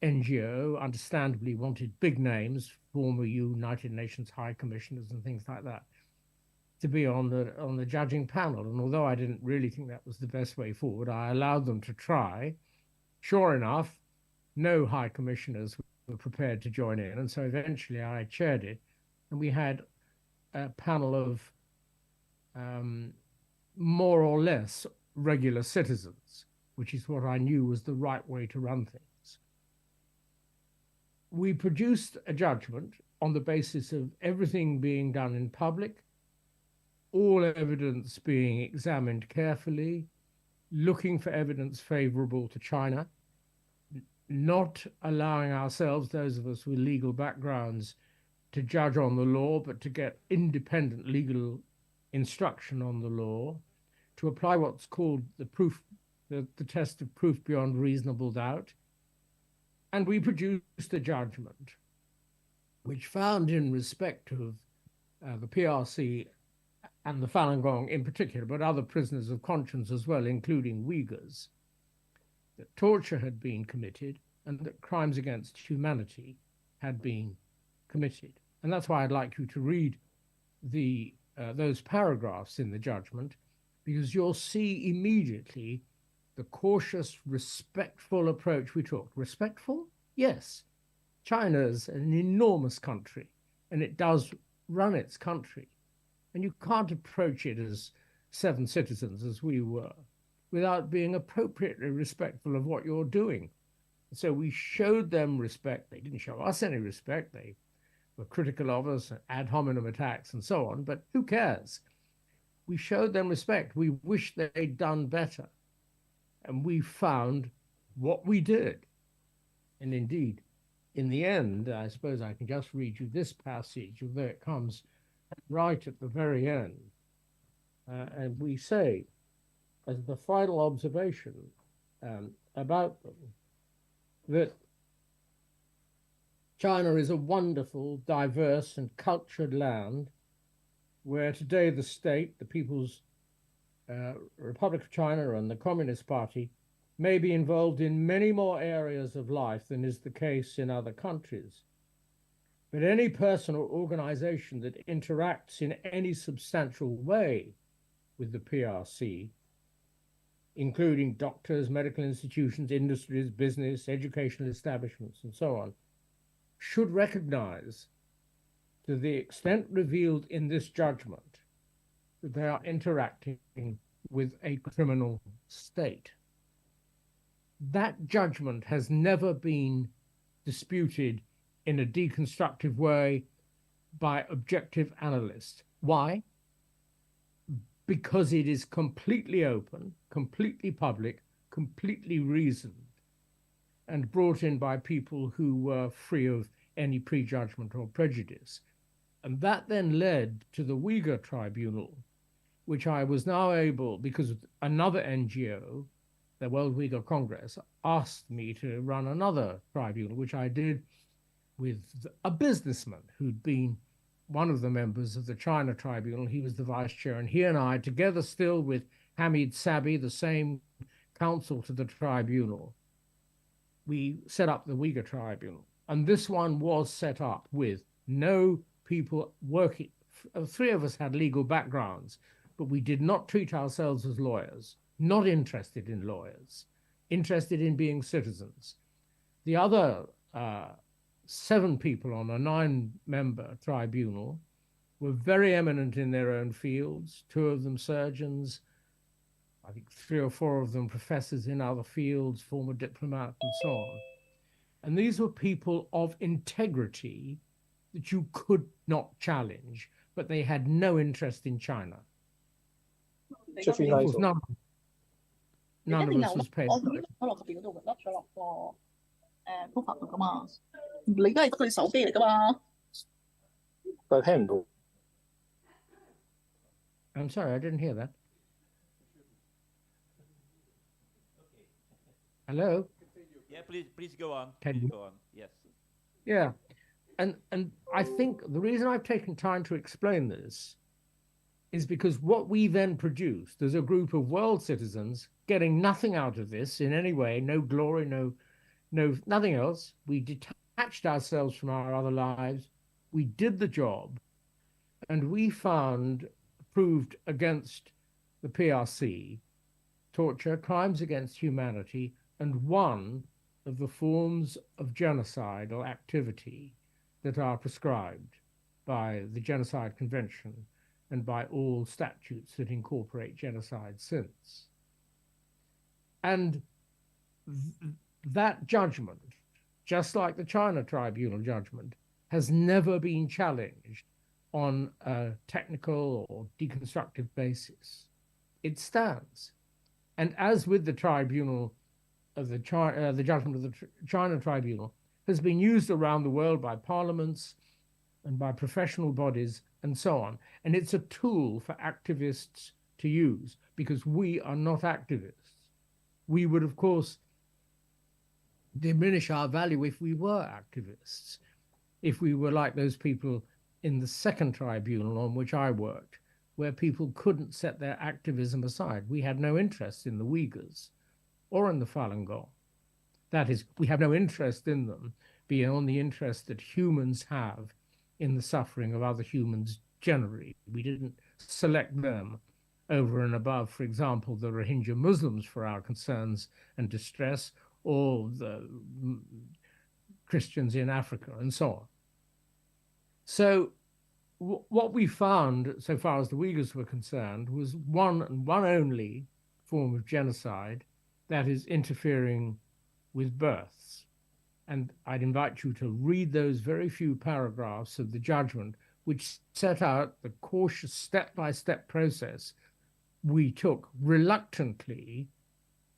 NGO understandably wanted big names, former United Nations high commissioners and things like that, to be on the judging panel. And although I didn't really think that was the best way forward, I allowed them to try. Sure enough, no high commissioners were prepared to join in. And so eventually I chaired it, and we had a panel of more or less regular citizens, which is what I knew was the right way to run things. We produced a judgment on the basis of everything being done in public, all evidence being examined carefully, looking for evidence favorable to China, not allowing ourselves, those of us with legal backgrounds, to judge on the law, but to get independent legal instruction on the law, to apply what's called the test of proof beyond reasonable doubt. And we produced a judgment which found, in respect of the PRC and the Falun Gong in particular, but other prisoners of conscience as well, including Uyghurs, that torture had been committed and that crimes against humanity had been committed. And that's why I'd like you to read those paragraphs in the judgment, because you'll see immediately the cautious, respectful approach we took. Respectful? Yes. China's an enormous country, and it does run its country. And you can't approach it as 7 citizens, as we were, without being appropriately respectful of what you're doing. So we showed them respect. They didn't show us any respect. They were critical of us, ad hominem attacks and so on, but who cares? We showed them respect. We wished they'd done better. And we found what we did. And indeed, in the end, I suppose I can just read you this passage, although it comes right at the very end. And we say, as the final observation about them, that China is a wonderful, diverse, and cultured land where today the state, the People's Republic of China and the Communist Party may be involved in many more areas of life than is the case in other countries. But any person or organization that interacts in any substantial way with the PRC, including doctors, medical institutions, industries, business, educational establishments, and so on, should recognize, to the extent revealed in this judgment, that they are interacting with a criminal state. That judgment has never been disputed in a deconstructive way by objective analysts. Why? Because it is completely open, completely public, completely reasoned, and brought in by people who were free of any prejudgment or prejudice. And that then led to the Uyghur Tribunal, which I was now able, because another NGO, the World Uyghur Congress, asked me to run another tribunal, which I did with a businessman who'd been one of the members of the China Tribunal. He was the vice chair, and he and I, together still with Hamid Sabi, the same counsel to the tribunal, we set up the Uyghur Tribunal. And this one was set up with no people working. 3 of us had legal backgrounds, but we did not treat ourselves as lawyers, not interested in lawyers, interested in being citizens. The other 7 people on a 9-member tribunal were very eminent in their own fields, 2 of them surgeons, I think 3 or 4 of them professors in other fields, former diplomats and so on. And these were people of integrity that you could not challenge, but they had no interest in China. Geoffrey Nice. None of us was paid. 我已經擺落個電腦度笠咗落個profile 度噶嘛，你都係得佢手機嚟噶嘛。但係聽唔到。I'm sorry, I didn't hear that. Hello? Yeah, please go on. Can Please you? go on. Yes. Yeah. And I think the reason I've taken time to explain this is because what we then produced as a group of world citizens getting nothing out of this in any way, no glory, no nothing else. We detached ourselves from our other lives. We did the job, and we found proved against the PRC torture, crimes against humanity, and one of the forms of genocidal activity that are prescribed by the Genocide Convention and by all statutes that incorporate genocide since. And that judgment, just like the China Tribunal judgment, has never been challenged on a technical or deconstructive basis. It stands. And as with the tribunal of the judgment of the China Tribunal has been used around the world by parliaments and by professional bodies and so on. And it's a tool for activists to use because we are not activists. We would, of course, diminish our value if we were activists, if we were like those people in the second tribunal on which I worked, where people couldn't set their activism aside. We had no interest in the Uyghurs or in the Falun Gong. That is, we have no interest in them beyond the interest that humans have in the suffering of other humans generally. We didn't select them over and above, for example, the Rohingya Muslims for our concerns and distress, or the Christians in Africa and so on. So what we found, so far as the Uyghurs were concerned, was one and one only form of genocide, that is interfering with births. And I'd invite you to read those very few paragraphs of the judgment, which set out the cautious step-by-step process we took reluctantly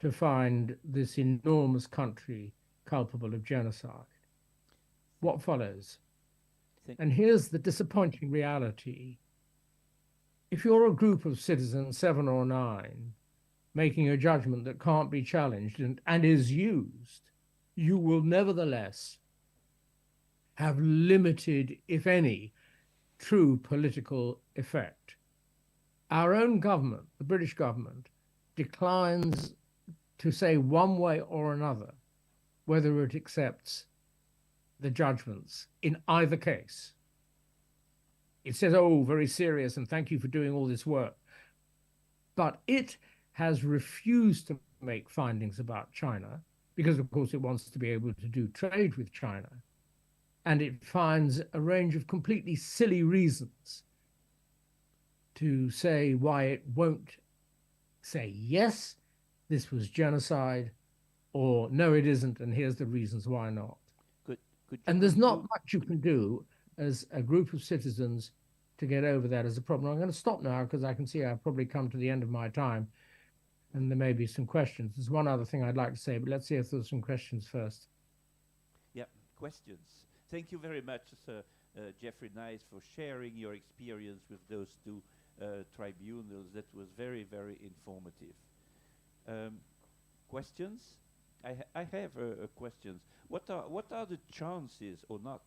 to find this enormous country culpable of genocide. What follows? And here's the disappointing reality. If you're a group of citizens, 7 or 9, making a judgment that can't be challenged and is used, you will nevertheless have limited, if any, true political effect. Our own government, the British government, declines to say one way or another whether it accepts the judgments in either case. It says, oh, very serious, and thank you for doing all this work. But it has refused to make findings about China because, of course, it wants to be able to do trade with China. And it finds a range of completely silly reasons to say why it won't say, yes, this was genocide, or no, it isn't, and here's the reasons why not. And there's not much you can do as a group of citizens to get over that as a problem. I'm going to stop now because I can see I've probably come to the end of my time and there may be some questions. There's one other thing I'd like to say, but let's see if there's some questions first. Yeah, questions. Thank you very much, Sir Geoffrey Nice, for sharing your experience with those two tribunals. That was very, very informative. Questions? I have questions. What are the chances or not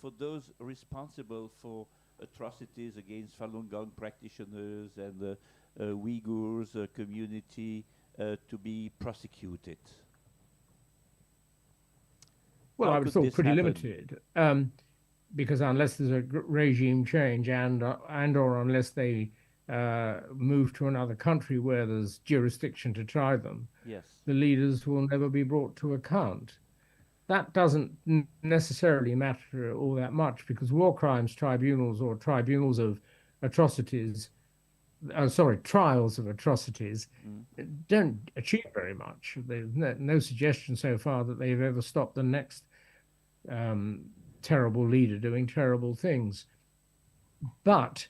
for those responsible for atrocities against Falun Gong practitioners and the Uyghurs community to be prosecuted? Well, How I would could thought this pretty happen? limited, because unless there's a regime change and or unless they move to another country where there's jurisdiction to try them, yes, the leaders will never be brought to account. That doesn't necessarily matter all that much because war crimes tribunals or tribunals of atrocities, trials of atrocities, don't achieve very much. There's no suggestion so far that they've ever stopped the next terrible leader doing terrible things. But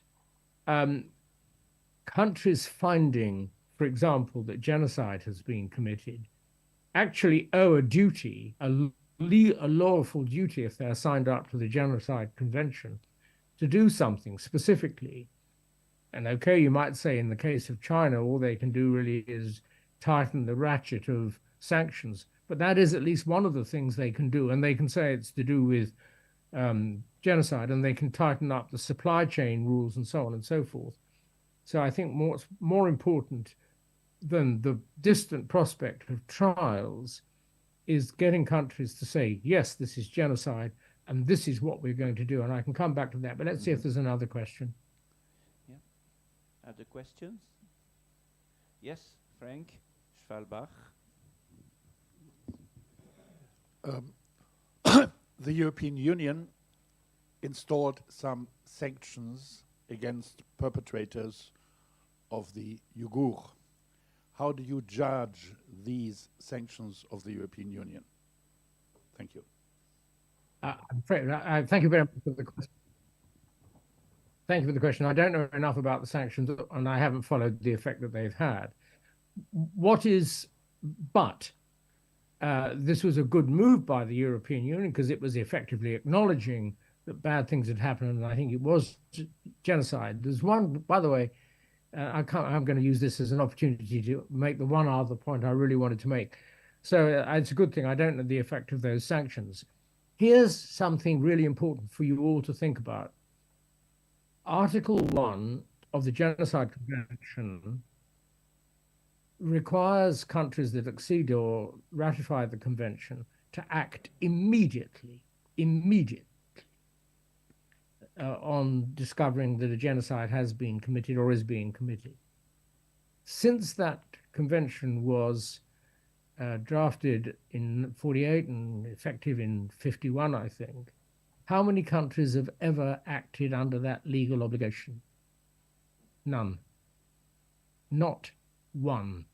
countries finding, for example, that genocide has been committed, actually owe a duty, a lawful duty if they're signed up to the Genocide Convention, to do something specifically. And okay, you might say in the case of China, all they can do really is tighten the ratchet of sanctions, but that is at least one of the things they can do. And they can say it's to do with genocide, and they can tighten up the supply chain rules and so on and so forth. So I think what's more important than the distant prospect of trials is getting countries to say, yes, this is genocide, and this is what we're going to do. And I can come back to that, but let's see if there's another question. Yeah. Other questions? Yes, Frank Schwalbach. The European Union installed some sanctions against perpetrators of the Uyghur. How do you judge these sanctions of the European Union? Thank you. Thank you very much for the question. Thank you for the question. I don't know enough about the sanctions, and I haven't followed the effect that they've had. This was a good move by the European Union because it was effectively acknowledging that bad things had happened, and I think it was genocide. There's one, by the way, I'm going to use this as an opportunity to make the one other point I really wanted to make. So it's a good thing I don't know the effect of those sanctions. Here's something really important for you all to think about. Article 1 of the Genocide Convention requires countries that accede or ratify the convention to act immediately on discovering that a genocide has been committed or is being committed. Since that convention was drafted in 48 and effective in 51, I think, how many countries have ever acted under that legal obligation? None. Not one.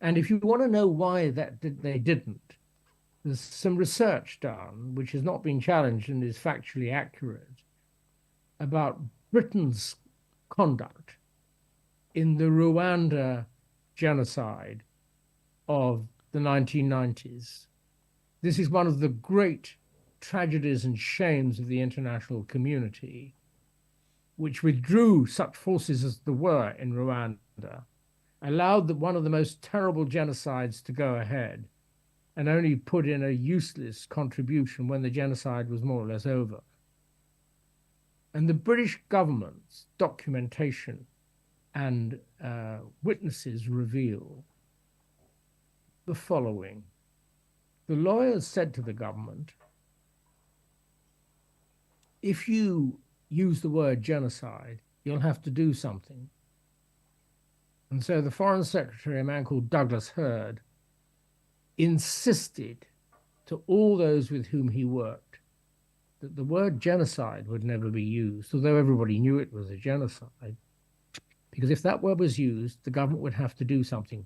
And if you want to know why they didn't, there's some research done, which has not been challenged and is factually accurate, about Britain's conduct in the Rwanda genocide of the 1990s. This is one of the great tragedies and shames of the international community, which withdrew such forces as there were in Rwanda, allowed one of the most terrible genocides to go ahead, and only put in a useless contribution when the genocide was more or less over. And the British government's documentation and witnesses reveal the following. The lawyers said to the government, if you use the word genocide, you'll have to do something. And so the Foreign Secretary, a man called Douglas Hurd, insisted to all those with whom he worked that the word genocide would never be used, although everybody knew it was a genocide, because if that word was used, the government would have to do something,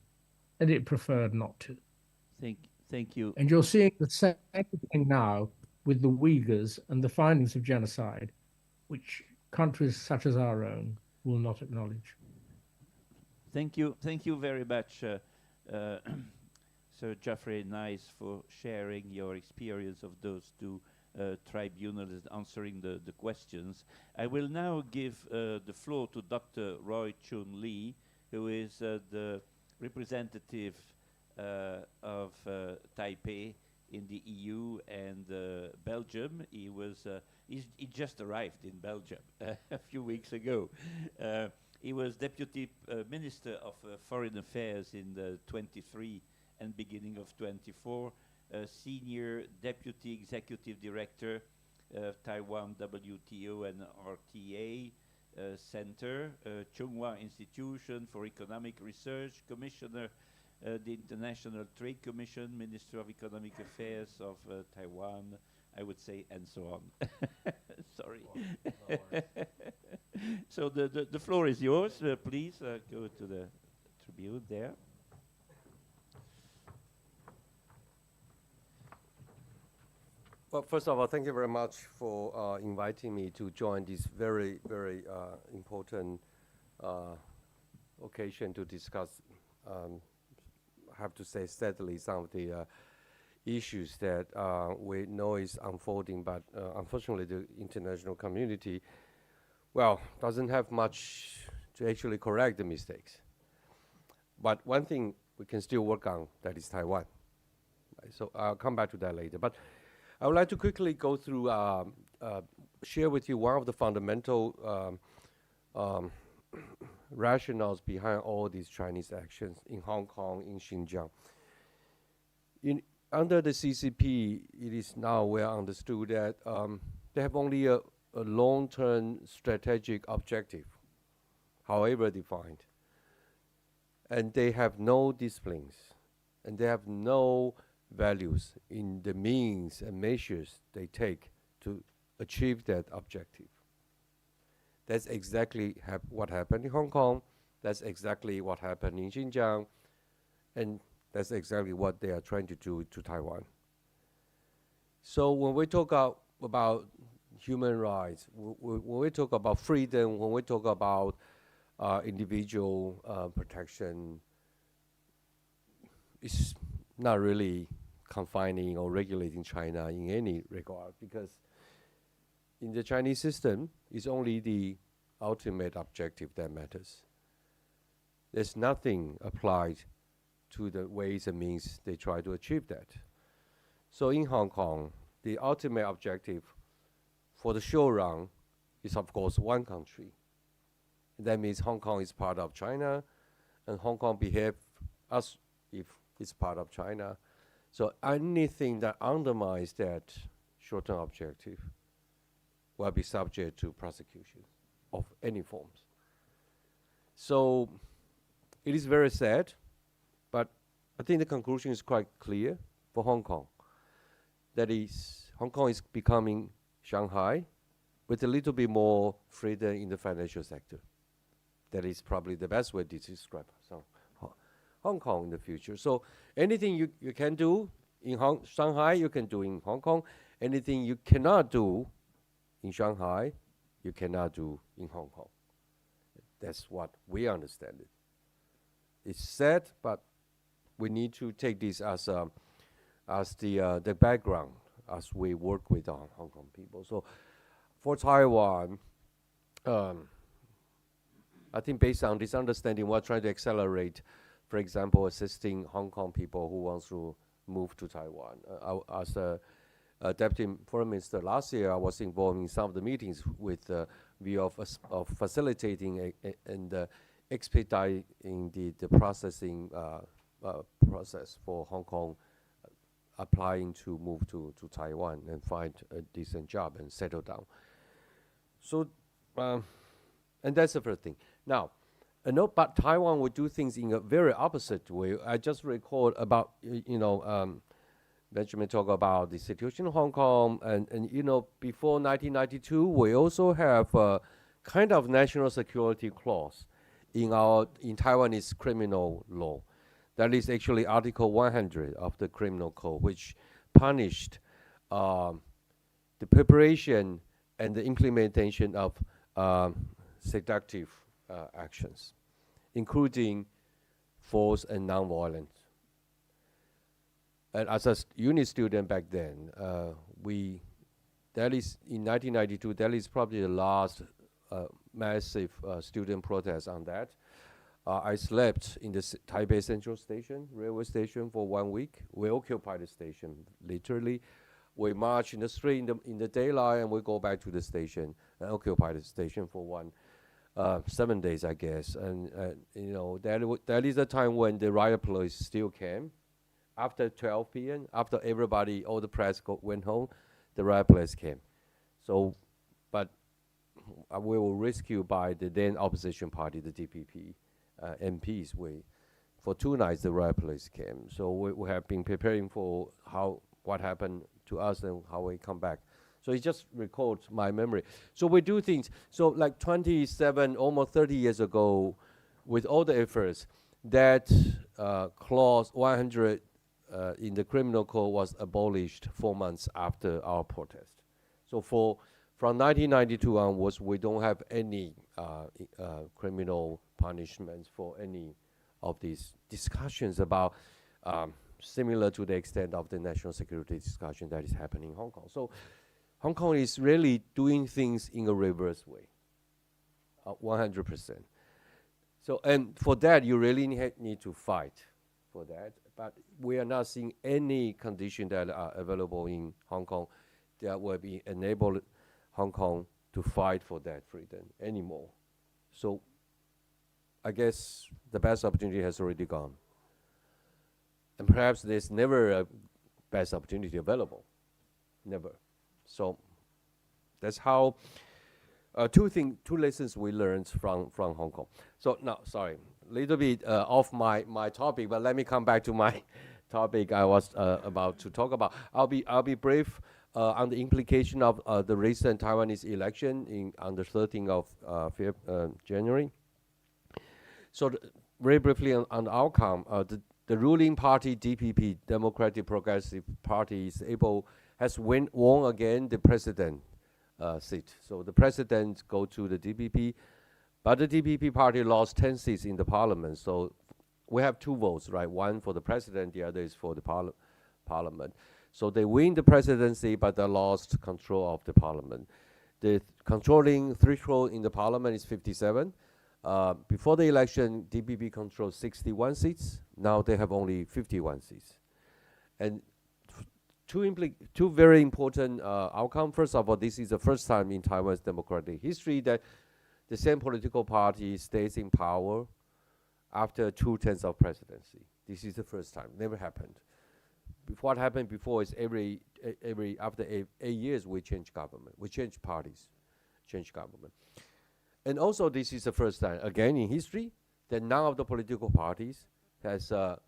and it preferred not to. Thank you. And you're seeing the same thing now with the Uyghurs and the findings of genocide, which countries such as our own will not acknowledge. Thank you very much, Sir Geoffrey Nice, for sharing your experience of those two tribunals and answering the questions. I will now give the floor to Dr. Roy Chun Lee, who is the representative of Taipei in the EU and Belgium. He just arrived in Belgium a few weeks ago. He was Deputy Minister of Foreign Affairs in the 23 and beginning of 24, Senior Deputy Executive Director of Taiwan WTO and RTA Center, Tsinghua Institution for Economic Research, Commissioner, the International Trade Commission, Minister of Economic Affairs of Taiwan, I would say, and so on. Sorry. So the floor is yours. Please go to the tribune there. Well, first of all, thank you very much for inviting me to join this very, very important occasion to discuss, I have to say steadily, some of the issues that we know is unfolding, but unfortunately the international community, well, doesn't have much to actually correct the mistakes. But one thing we can still work on, that is Taiwan. Right, so I'll come back to that later. But I would like to quickly go through, share with you one of the fundamental rationales behind all these Chinese actions in Hong Kong, in Xinjiang. Under the CCP, it is now well understood that they have only a long-term strategic objective, however defined. And they have no disciplines, and they have no values in the means and measures they take to achieve that objective. That's exactly what happened in Hong Kong. That's exactly what happened in Xinjiang. And that's exactly what they are trying to do to Taiwan. So when we talk about human rights, when we talk about freedom, when we talk about individual protection, it's not really confining or regulating China in any regard, because in the Chinese system, it's only the ultimate objective that matters. There's nothing applied to the ways and means they try to achieve that. So in Hong Kong, the ultimate objective for the short run is, of course, one country. That means Hong Kong is part of China, and Hong Kong behaves as if it's part of China. So anything that undermines that short-term objective will be subject to prosecution of any forms. So it is very sad, but I think the conclusion is quite clear for Hong Kong. That is, Hong Kong is becoming Shanghai with a little bit more freedom in the financial sector. That is probably the best way to describe Hong Kong in the future. So anything you can do in Shanghai, you can do in Hong Kong. Anything you cannot do in Shanghai, you cannot do in Hong Kong. That's what we understand it. It's sad, but we need to take this as the background as we work with our Hong Kong people. So for Taiwan, I think based on this understanding, we're trying to accelerate, for example, assisting Hong Kong people who want to move to Taiwan. As a Deputy Foreign Minister last year, I was involved in some of the meetings with the view of facilitating and expediting the processing process for Hong Kong applying to move to Taiwan and find a decent job and settle down. So, and that's the first thing. Now, but Taiwan would do things in a very opposite way. I just recall about, Benjamin talked about the situation in Hong Kong, and before 1992, we also have a kind of national security clause in Taiwanese criminal law. That is actually Article 100 of the Criminal Code, which punished the preparation and the implementation of seductive actions, including force and nonviolence. And as a uni student back then, that is in 1992, that is probably the last massive student protest on that. I slept in the Taipei Central Station, railway station, for 1 week. We occupied the station, literally. We march in the street in the daylight, and we go back to the station and occupy the station for 7 days, I guess. And that is the time when the riot police still came. After 12 p.m., after all the press went home, the riot police came. So, but we were rescued by the then opposition party, the DPP MPs. For 2 nights, the riot police came. So we have been preparing for what happened to us and how we come back. So it just records my memory. So we do things. So like 27, almost 30 years ago, with all the efforts, that clause 100 in the criminal code was abolished 4 months after our protest. So from 1992 onwards, we don't have any criminal punishments for any of these discussions about similar to the extent of the national security discussion that is happening in Hong Kong. So Hong Kong is really doing things in a reverse way, 100%. So, and for that, you really need to fight for that. But we are not seeing any condition that are available in Hong Kong that will be enable Hong Kong to fight for that freedom anymore. So I guess the best opportunity has already gone. And perhaps there's never a best opportunity available. Never. So that's how two lessons we learned from Hong Kong. So now, sorry, a little bit off my topic, but let me come back to my topic I was about to talk about. I'll be brief on the implication of the recent Taiwanese election on the 13th of January. So very briefly on the outcome, the ruling party, DPP, Democratic Progressive Party, has won again the president seat. So the president go to the DPP, but the DPP party lost 10 seats in the parliament. So we have 2 votes, right? One for the president, the other is for the parliament. So they win the presidency, but they lost control of the parliament. The controlling threshold in the parliament is 57. Before the election, DPP controlled 61 seats. Now they have only 51 seats. And two very important outcomes. First of all, this is the first time in Taiwan's democratic history that the same political party stays in power after 2 terms of presidency. This is the first time. Never happened. What happened before is after 8 years we change government. We change parties, change government. And also this is the first time, again in history, that none of the political parties has a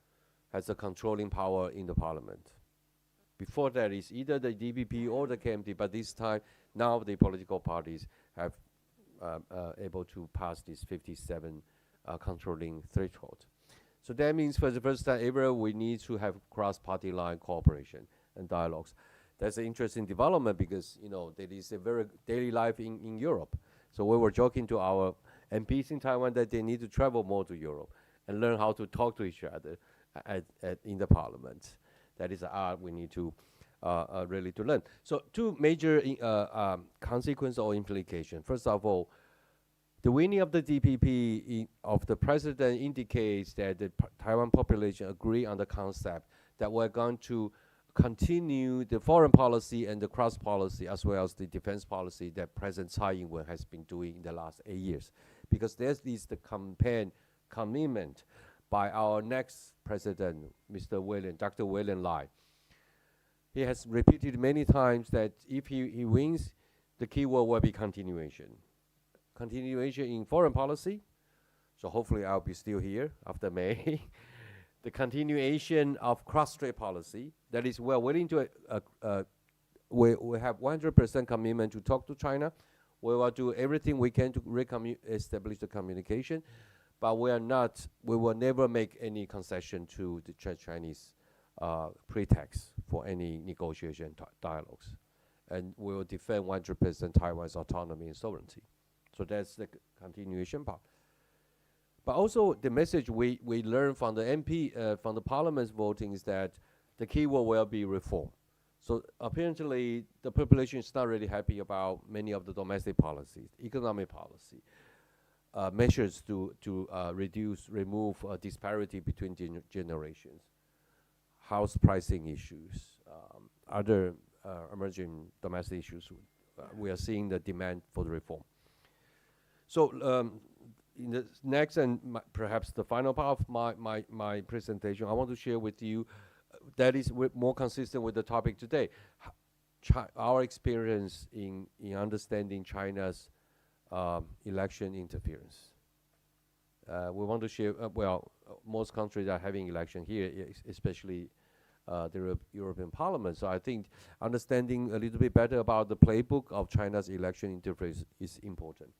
controlling power in the parliament. Before that is either the DPP or the KMT, but this time now the political parties have able to pass this 57 controlling threshold. So that means for the first time ever, we need to have cross-party line cooperation and dialogues. That's an interesting development because, you know, there is a very daily life in Europe. So we were joking to our MPs in Taiwan that they need to travel more to Europe and learn how to talk to each other in the parliament. That is an art we need to really to learn. So 2 major consequences or implications. First of all, the winning of the DPP of the president indicates that the Taiwan population agree on the concept that we're going to continue the foreign policy and the cross policy as well as the defense policy that President Tsai Ing-wen has been doing in the last 8 years. Because this is the campaign commitment by our next president, Mr. William, Dr. William Lai. He has repeated many times that if he wins, the key word will be continuation. Continuation in foreign policy, so hopefully I'll be still here after May. The continuation of cross-strait policy, that is we're willing to, we have 100% commitment to talk to China. We will do everything we can to establish the communication, but we will never make any concession to the Chinese pretext for any negotiation dialogues. And we will defend 100% Taiwan's autonomy and sovereignty. So that's the continuation part. But also the message we learned from the from the parliament's voting is that the key word will be reform. So apparently the population is not really happy about many of the domestic policies, economic policy, measures to remove disparity between generations, house pricing issues, other emerging domestic issues. We are seeing the demand for the reform. So in the next and perhaps the final part of my presentation, I want to share with you that is more consistent with the topic today. Our experience in understanding China's election interference. We want to share, most countries are having election here, especially the European Parliament. So I think understanding a little bit better about the playbook of China's election interference is important.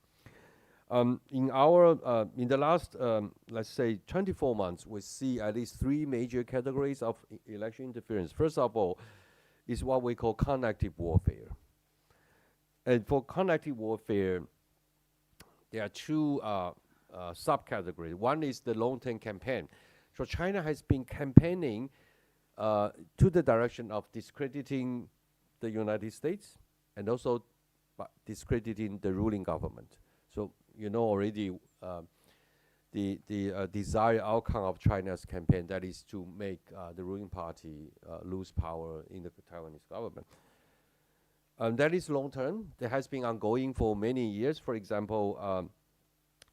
In the last, let's say, 24 months, we see at least 3 major categories of election interference. First of all, is what we call connective warfare. And for connective warfare, there are 2 subcategories. One is the long-term campaign. So China has been campaigning to the direction of discrediting the United States and also discrediting the ruling government. So you know already the desired outcome of China's campaign, that is to make the ruling party lose power in the Taiwanese government. That is long term. That has been ongoing for many years. For example,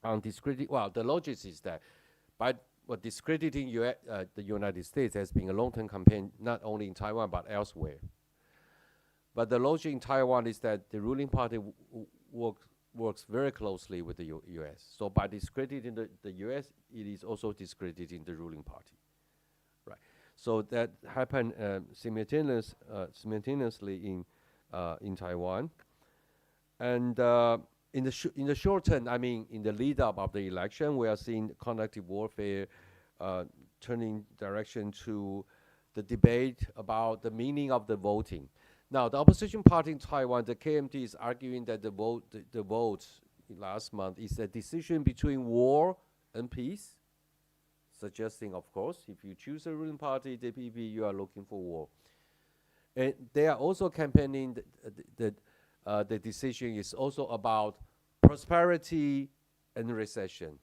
on discrediting, well, the logic is that by discrediting the United States has been a long-term campaign, not only in Taiwan but elsewhere. But the logic in Taiwan is that the ruling party works very closely with the U.S. So by discrediting the U.S., it is also discrediting the ruling party, right? So that happened simultaneously in Taiwan, and in the short term, I mean, in the lead up of the election, we are seeing connective warfare turning direction to the debate about the meaning of the voting. Now, the opposition party in Taiwan, the KMT, is arguing that the vote last month is a decision between war and peace, suggesting, of course, if you choose a ruling party, the PP, you are looking for war. And they are also campaigning the decision is also about prosperity and recession.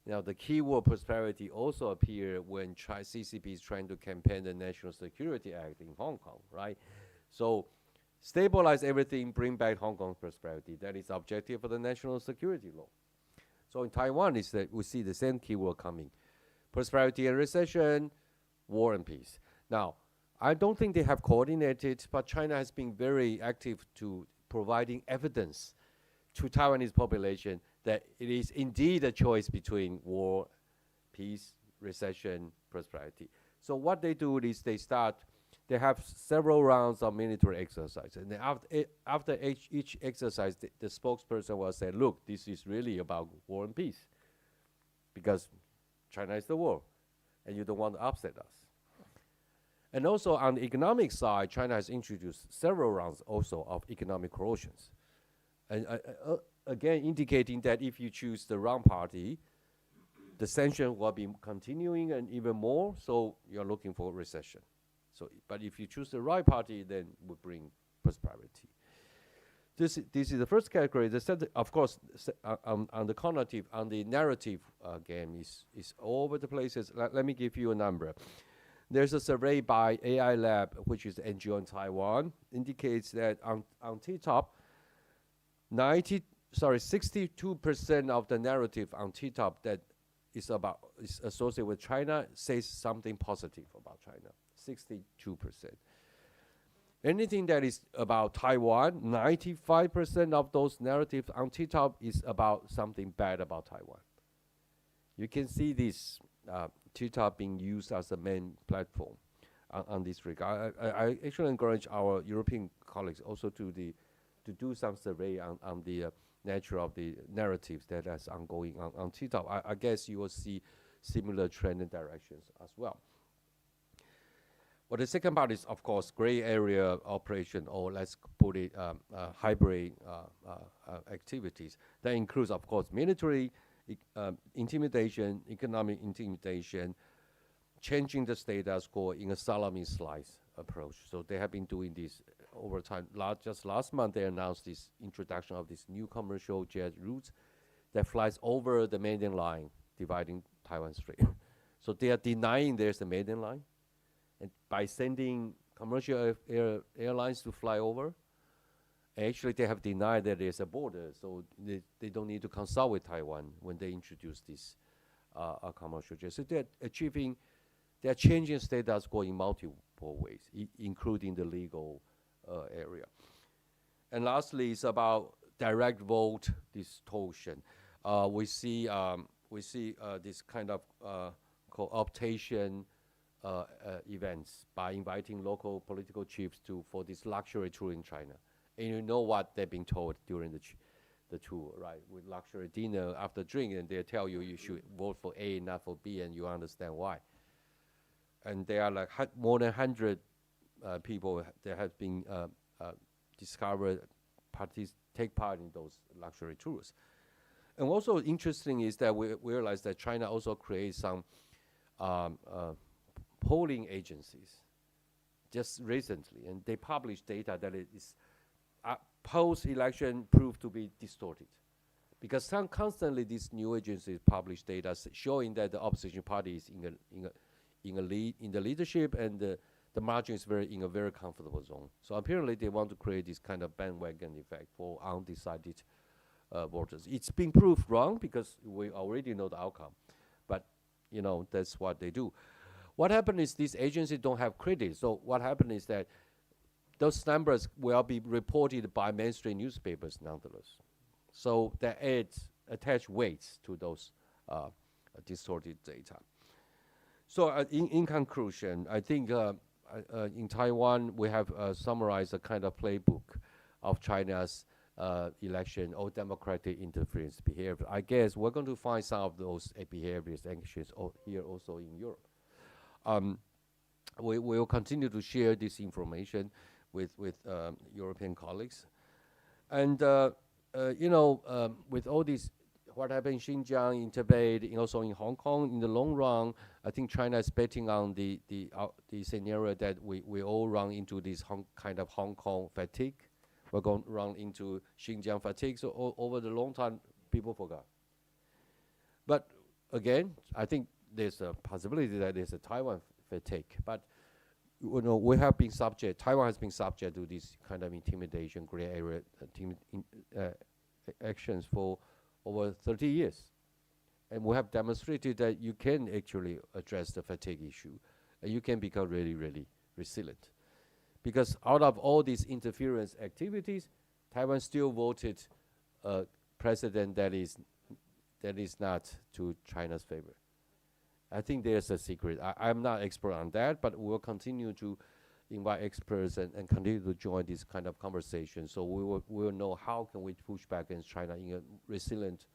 Now, the keyword prosperity also appear when CCP is trying to campaign the National Security Act in Hong Kong, right? So stabilize everything, bring back Hong Kong's prosperity. That is the objective of the national security law. So in Taiwan, is that we see the same keyword coming. Prosperity and recession, war and peace. Now, I don't think they have coordinated, but China has been very active to providing evidence to Taiwanese population that it is indeed a choice between war, peace, recession, prosperity. So what they do is they have several rounds of military exercise. And after each exercise, the spokesperson will say, look, this is really about war and peace because China is the war and you don't want to upset us. And also on the economic side, China has introduced several rounds also of economic corrosions. And again, indicating that if you choose the wrong party, the sanction will be continuing and even more, so you're looking for recession. So, but if you choose the right party, then will bring prosperity. This is the first category. The second, of course, on the cognitive, on the narrative game is all over the places. Let me give you a number. There's a survey by AI Lab, which is an NGO in Taiwan, indicates that on T-Top, 62% of the narrative on T-Top that is associated with China says something positive about China. 62%. Anything that is about Taiwan, 95% of those narratives on T-Top is about something bad about Taiwan. You can see this T-Top being used as a main platform on this regard. I actually encourage our European colleagues also to do some survey on the nature of the narratives that is ongoing on T-Top. I guess you will see similar trend and directions as well. Well, the second part is, of course, gray area operation, or let's put it hybrid activities. That includes, of course, military intimidation, economic intimidation, changing the status quo in a salami slice approach. So they have been doing this over time. Just last month, they announced this introduction of this new commercial jet routes that flies over the maiden line, dividing Taiwan Strait. So they are denying there's a maiden line, and by sending commercial airlines to fly over, actually they have denied that there's a border, so they don't need to consult with Taiwan when they introduce this commercial jet. So they're changing status quo in multiple ways, including the legal area. And lastly, it's about direct vote distortion. We see this kind of co-optation events by inviting local political chiefs for this luxury tour in China. And you know what they've been told during the tour, right? With luxury dinner after drink, and they tell you should vote for A, not for B, and you understand why. And there are like more than 100 people that have been discovered, take part in those luxury tours. And also interesting is that we realize that China also creates some polling agencies just recently, and they publish data that it is post-election proved to be distorted. Because constantly these new agencies publish data showing that the opposition party is in the leadership, and the margin is in a very comfortable zone. So apparently they want to create this kind of bandwagon effect for undecided voters. It's been proved wrong because we already know the outcome, but that's what they do. What happened is these agencies don't have credit. So what happened is that those numbers will be reported by mainstream newspapers nonetheless. So that attach weights to those distorted data. So in conclusion, I think in Taiwan we have summarized a kind of playbook of China's election or democratic interference behavior. I guess we're going to find some of those behaviors actions here also in Europe. We will continue to share this information with European colleagues. And, with all this, what happened in Xinjiang, in Tibet, and also in Hong Kong, in the long run, I think China is betting on the scenario that we all run into this kind of Hong Kong fatigue. We're going to run into Xinjiang fatigue. So over the long time, people forgot. But again, I think there's a possibility that there's a Taiwan fatigue. But we have been subject, Taiwan has been subject to this kind of intimidation, gray area actions for over 30 years. And we have demonstrated that you can actually address the fatigue issue, and you can become really, really resilient. Because out of all these interference activities, Taiwan still voted a president that is not to China's favor. I think there's a secret. I'm not expert on that, but we'll continue to invite experts and continue to join this kind of conversation. So we will know how can we push back against China in a resilient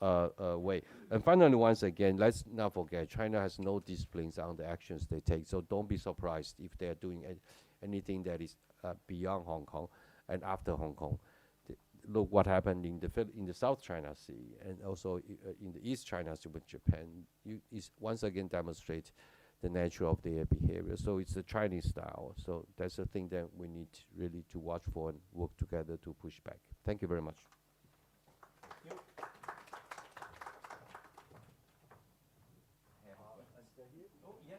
way. And finally, once again, let's not forget, China has no disciplines on the actions they take. So don't be surprised if they're doing anything that is beyond Hong Kong and after Hong Kong. Look what happened in the South China Sea, and also in the East China Sea with Japan. Is once again demonstrate the nature of their behavior. So it's a Chinese style. So that's the thing that we need really to watch for and work together to push back. Thank you very much. Thank you. Oh, yeah.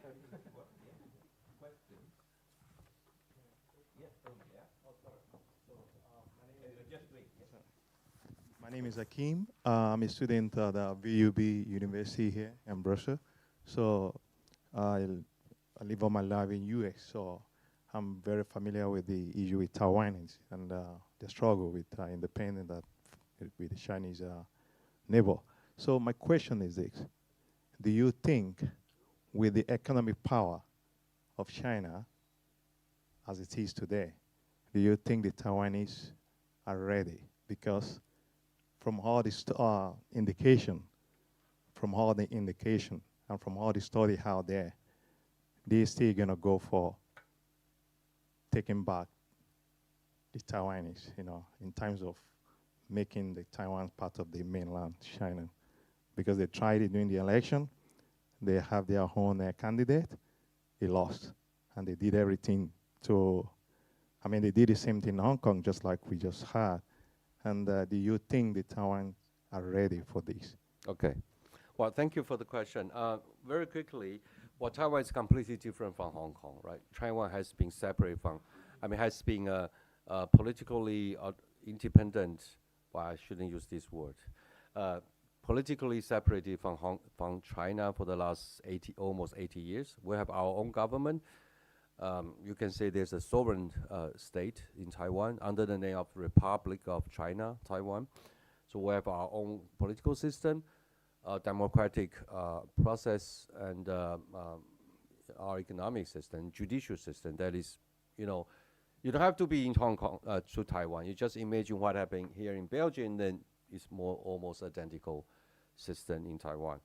Question. Yes, oh, yeah. Oh, sorry. Just wait. Yes. My name is Hakim. I'm a student at the VUB University here in Brussels. So I live all my life in US, so I'm very familiar with the issue with Taiwanese and the struggle with independence with the Chinese neighbor. So my question is this: do you think, with the economic power of China as it is today, do you think the Taiwanese are ready? Because from all this indication, and from all the study out there, they're still gonna go for taking back the Taiwanese, in terms of making the Taiwan part of the mainland China. Because they tried it during the election, they have their own candidate, he lost. And they did everything they did the same thing in Hong Kong, just like we just had. And do you think the Taiwan are ready for this? Okay. Well, thank you for the question. Very quickly, Taiwan is completely different from Hong Kong, right? Taiwan has been separate has been politically independent. Well, I shouldn't use this word. Politically separated from China for the last almost 80 years. We have our own government. You can say there's a sovereign state in Taiwan under the name of Republic of China, Taiwan. So we have our own political system, democratic process, and our economic system, judicial system. That is, you don't have to be in Hong Kong to Taiwan. You just imagine what happened here in Belgium, then is more almost identical system in Taiwan.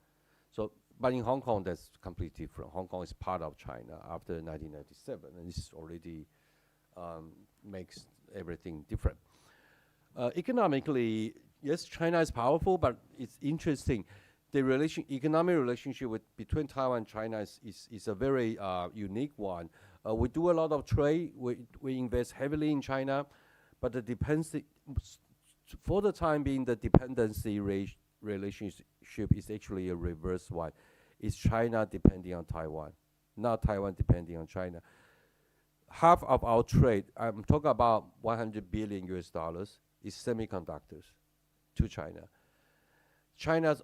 So, but in Hong Kong, that's completely different. Hong Kong is part of China after 1997, and this already makes everything different. Economically, yes, China is powerful, but it's interesting. The economic relationship between Taiwan and China is a very unique one. We do a lot of trade. We invest heavily in China, but the dependency, for the time being, the dependency relationship is actually a reverse one. It's China depending on Taiwan, not Taiwan depending on China. Half of our trade, I'm talking about 100 billion US dollars, is semiconductors to China. China's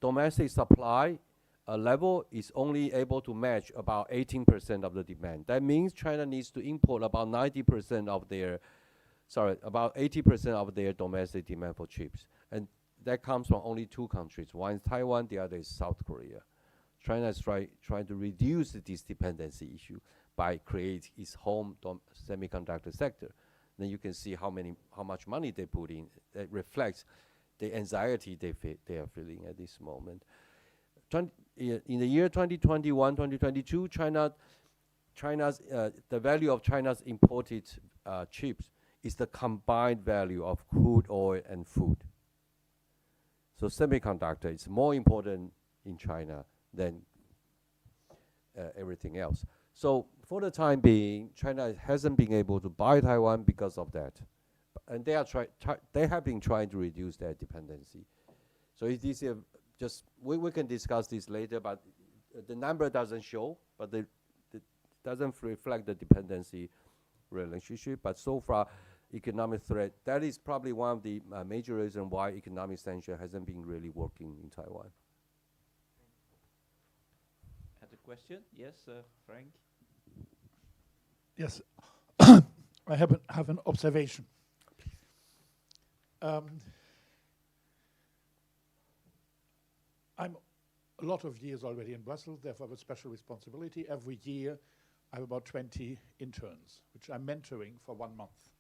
domestic supply level is only able to match about 18% of the demand. That means China needs to import about 90% of their, about 80% of their domestic demand for chips. And that comes from only two countries. One is Taiwan, the other is South Korea. China is trying to reduce this dependency issue by creating its home semiconductor sector. Then you can see how much money they put in. That reflects the anxiety they are feeling at this moment. In the year 2021, 2022, the value of China's imported chips is the combined value of crude oil and food. So semiconductor is more important in China than everything else. So for the time being, China hasn't been able to buy Taiwan because of that. And they have been trying to reduce their dependency. So it is just, we can discuss this later, but the number doesn't show, but it doesn't reflect the dependency relationship. But so far, economic threat, that is probably one of the major reasons why economic sanction hasn't been really working in Taiwan. Had a question? Yes, Frank? Yes, I have an observation. I'm a lot of years already in Brussels, therefore I have a special responsibility. Every year I have about 20 interns, which I'm mentoring for 1 month.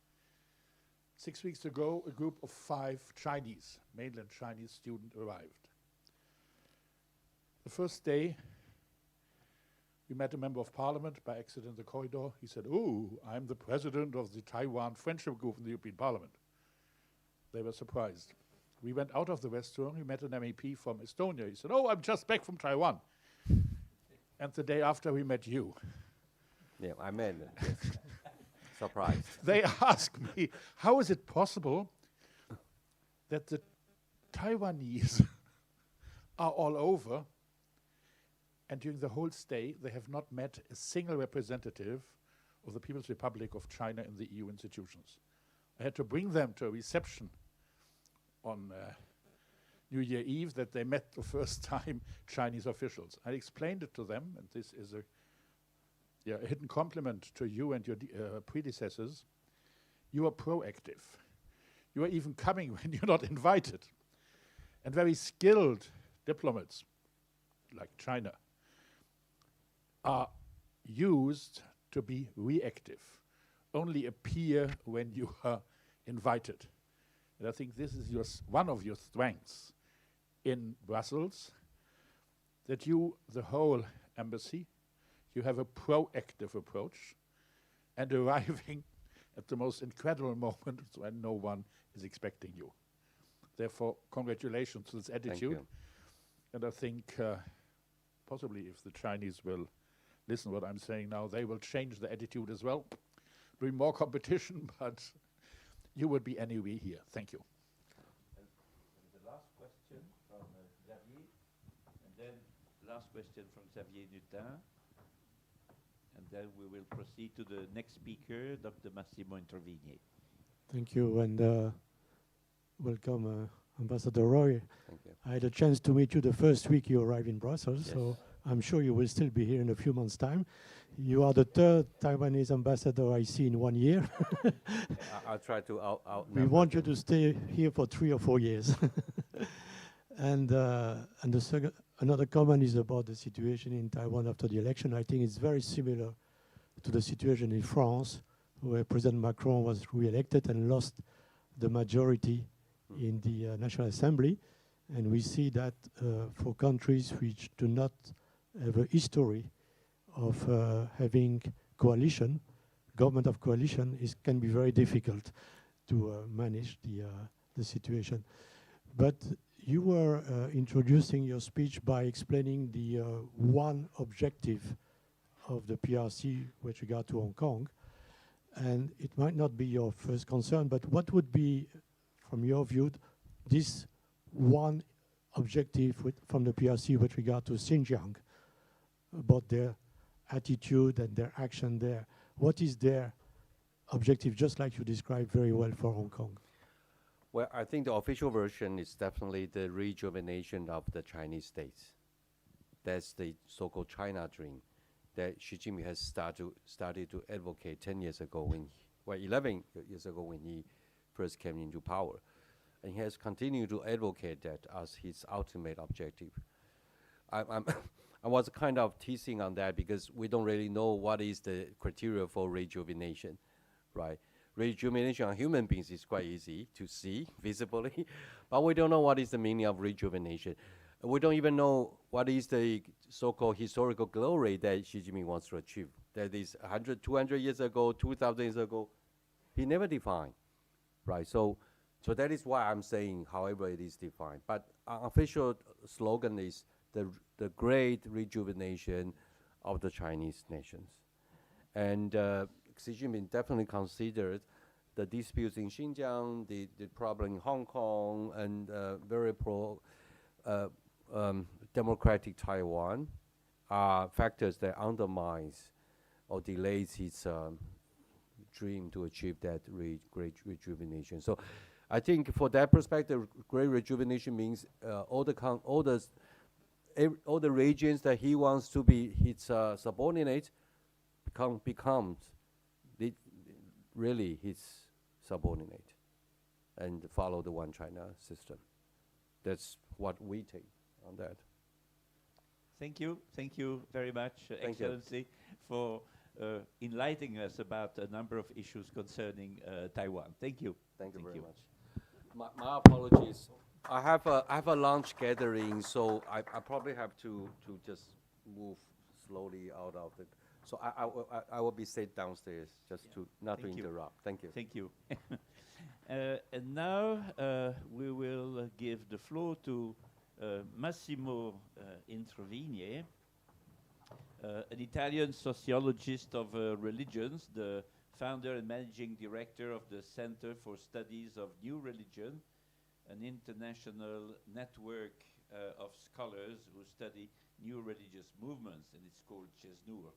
6 weeks ago, a group of 5 Chinese, mainland Chinese students arrived. The first day, we met a member of parliament by accident in the corridor. He said, "Oh, I'm the president of the Taiwan Friendship Group in the European Parliament." They were surprised. We went out of the restaurant, we met an MEP from Estonia. He said, "Oh, I'm just back from Taiwan." And the day after, we met you. Yeah, I meant it. Yes. Surprised. They asked me, how is it possible that the Taiwanese are all over, and during the whole stay, they have not met a single representative of the People's Republic of China in the EU institutions. I had to bring them to a reception on New Year Eve that they met the first time Chinese officials. I explained it to them, and this is a hidden compliment to you and your predecessors. You are proactive. You are even coming when you're not invited. And very skilled diplomats, like China, are used to be reactive, only appear when you are invited. And I think this is one of your strengths in Brussels, that you, the whole embassy, you have a proactive approach and arriving at the most incredible moments when no one is expecting you. Therefore, congratulations to this attitude. And I think possibly if the Chinese will listen what I'm saying now, they will change the attitude as well. Bring more competition, but you would be anyway here. Thank you. And the last question from Xavier, and then last question from Xavier Nutin, and then we will proceed to the next speaker, Dr. Massimo Intervigni. Thank you, and welcome, Ambassador Roy. Thank you. I had a chance to meet you the first week you arrived in Brussels, Yes. so I'm sure you will still be here in a few months' time. You are the third Taiwanese ambassador I see in 1 year. I'll try to We want you to stay here for 3 or 4 years. And the second, another comment is about the situation in Taiwan after the election. I think it's very similar to the situation in France, where President Macron was re-elected and lost the majority in the National Assembly, and we see that for countries which do not have a history of having coalition, government of coalition, can be very difficult to manage the situation. But you were introducing your speech by explaining the one objective of the PRC with regard to Hong Kong. And it might not be your first concern, but what would be, from your view, this one objective from the PRC with regard to Xinjiang, about their attitude and their action there? What is their objective, just like you described very well for Hong Kong? Well, I think the official version is definitely the rejuvenation of the Chinese state. That's the so-called China dream that Xi Jinping has started to advocate 10 years ago, 11 years ago when he first came into power. And he has continued to advocate that as his ultimate objective. I was kind of teasing on that because we don't really know what is the criteria for rejuvenation, right? Rejuvenation on human beings is quite easy to see visibly, but we don't know what is the meaning of rejuvenation. We don't even know what is the so-called historical glory that Xi Jinping wants to achieve. That is 100, 200 years ago, 2,000 years ago, he never defined, right? So that is why I'm saying, however it is defined. But our official slogan is the great rejuvenation of the Chinese nations. And Xi Jinping definitely considered the disputes in Xinjiang, the problem in Hong Kong, and very democratic Taiwan are factors that undermines or delays his dream to achieve that great rejuvenation. So I think for that perspective, great rejuvenation means all the regions that he wants to be his subordinate becomes really his subordinate and follow the one China system. That's what we take on that. Thank you very much, Excellency, for enlightening us about a number of issues concerning Taiwan. Thank you. Thank you very much. My apologies. I have a lunch gathering, so I probably have to just move slowly out of the. So I will be stayed downstairs just to not to interrupt. Thank you. Thank you. And now we will give the floor to Massimo Introvigne, an Italian sociologist of religions, the founder and managing director of the Center for Studies of New Religion, an international network of scholars who study new religious movements, and it's called CESNUR.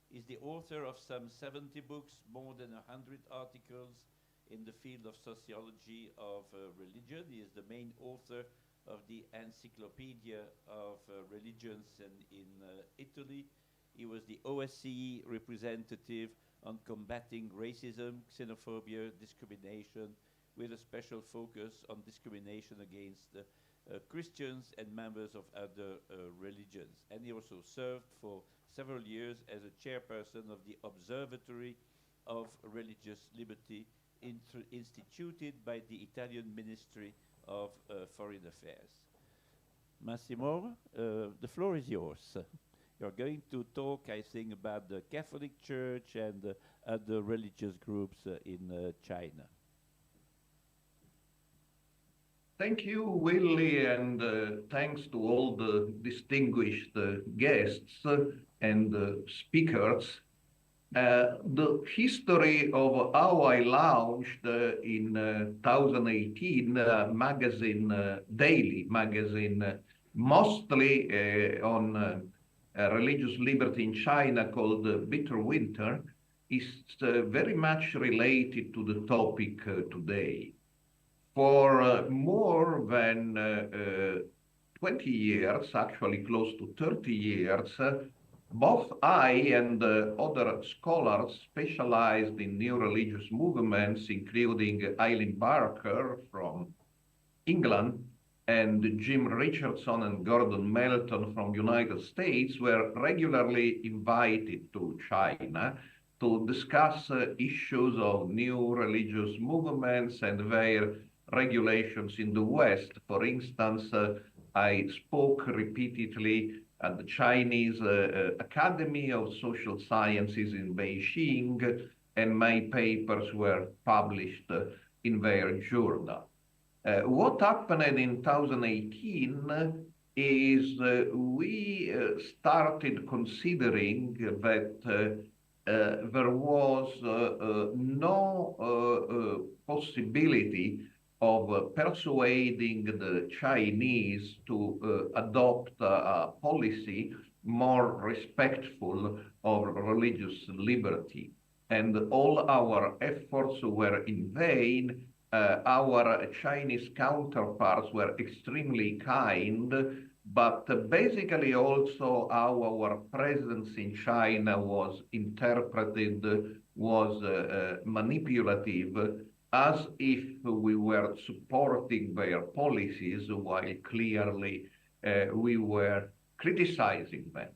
He's the author of some 70 books, more than 100 articles in the field of sociology of religion. He is the main author of the Encyclopedia of Religions in Italy. He was the OSCE representative on combating racism, xenophobia, discrimination, with a special focus on discrimination against Christians and members of other religions. And he also served for several years as a chairperson of the Observatory of Religious Liberty instituted by the Italian Ministry of Foreign Affairs. Massimo, the floor is yours. You're going to talk, I think, about the Catholic Church and other religious groups in China. Thank you, Willy, and thanks to all the distinguished guests and speakers. The history of how I launched in 2018 magazine, daily magazine, mostly on religious liberty in China called Bitter Winter, is very much related to the topic today. For more than 20 years, actually close to 30 years, both I and other scholars specialized in new religious movements, including Eileen Barker from England and Jim Richardson and Gordon Melton from United States, were regularly invited to China to discuss issues of new religious movements and their regulations in the West. For instance, I spoke repeatedly at the Chinese Academy of Social Sciences in Beijing, and my papers were published in their journal. What happened in 2018 is we started considering that there was no possibility of persuading the Chinese to adopt a policy more respectful of religious liberty. And all our efforts were in vain. Our Chinese counterparts were extremely kind, but basically also our presence in China was interpreted, was manipulative, as if we were supporting their policies while clearly we were criticizing them.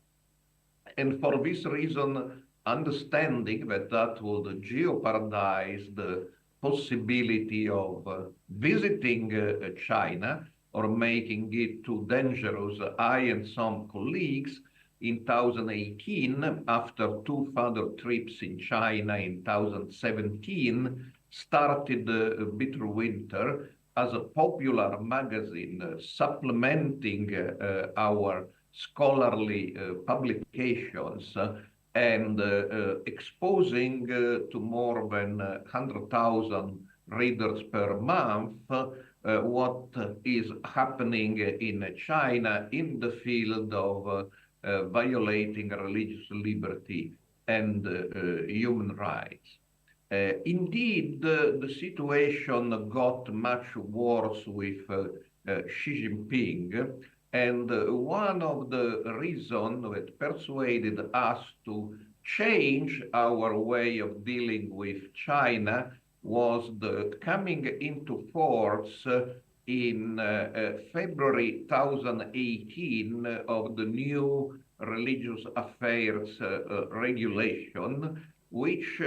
And for this reason, understanding that that would jeopardize the possibility of visiting China or making it too dangerous, I and some colleagues in 2018, after 2 further trips in China in 2017, started Bitter Winter as a popular magazine supplementing our scholarly publications and exposing to more than 100,000 readers per month what is happening in China in the field of violating religious liberty and human rights. Indeed, the situation got much worse with Xi Jinping, and one of the reasons that persuaded us to change our way of dealing with China was the coming into force in February 2018 of the new religious affairs regulation, which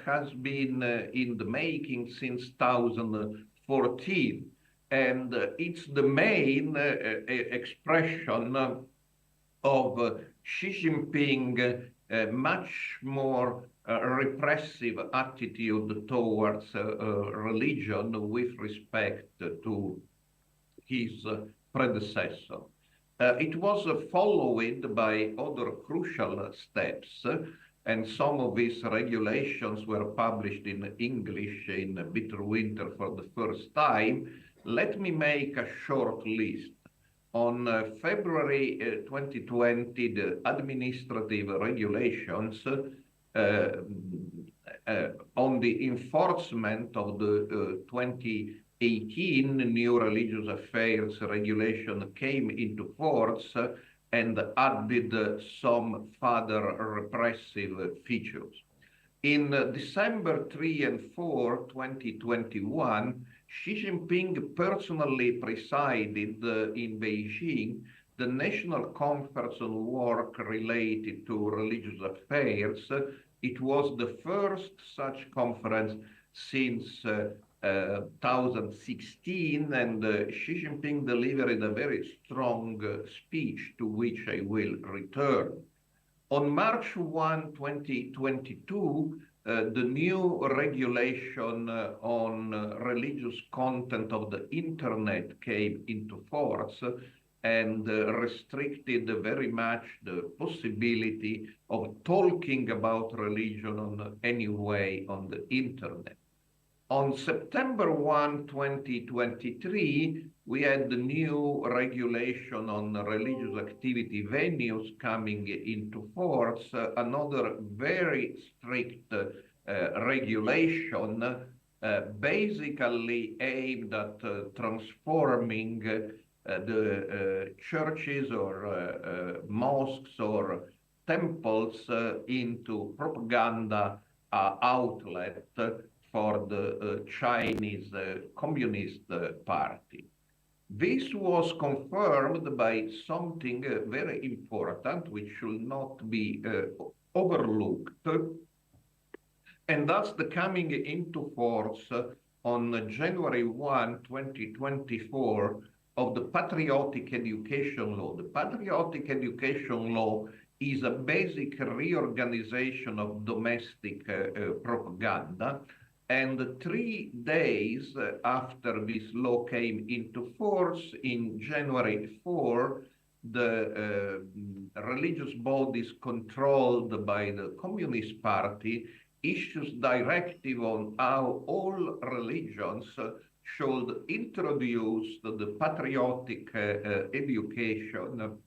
has been in the making since 2014. And it's the main expression of Xi Jinping much more repressive attitude towards religion with respect to his predecessor. It was followed by other crucial steps, and some of these regulations were published in English in Bitter Winter for the first time. Let me make a short list. On February 2020, the administrative regulations on the enforcement of the 2018 new religious affairs regulation came into force and added some further repressive features. In December 3 and 4, 2021, Xi Jinping personally presided in Beijing the National Conference on Work related to religious affairs. It was the first such conference since 2016, and Xi Jinping delivered a very strong speech to which I will return. On March 1, 2022, the new regulation on religious content of the internet came into force and restricted very much the possibility of talking about religion on any way on the internet. On September 1, 2023, we had the new regulation on religious activity venues coming into force, another very strict regulation basically aimed at transforming the churches or mosques or temples into propaganda outlet for the Chinese Communist Party. This was confirmed by something very important, which should not be overlooked, and that's the coming into force on January 1, 2024, of the Patriotic Education Law. The Patriotic Education Law is a basic reorganization of domestic propaganda. And 3 days after this law came into force, in January 4, the religious bodies controlled by the Communist Party issues directive on how all religions should introduce the patriotic education,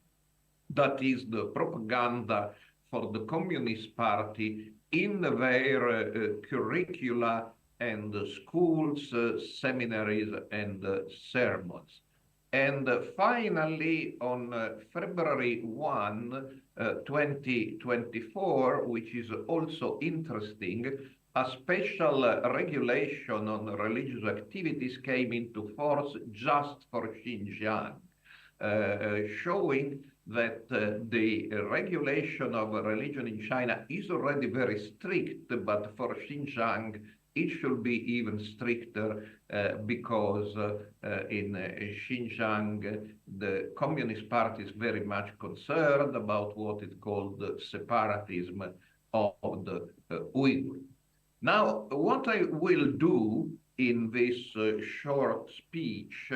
that is the propaganda for the Communist Party, in their curricula and schools, seminaries, and sermons. And finally, on February 1, 2024, which is also interesting, a special regulation on religious activities came into force just for Xinjiang, showing that the regulation of religion in China is already very strict, but for Xinjiang, it should be even stricter because in Xinjiang, the Communist Party is very much concerned about what is called the separatism of the Uyghurs. Now, what I will do in this short speech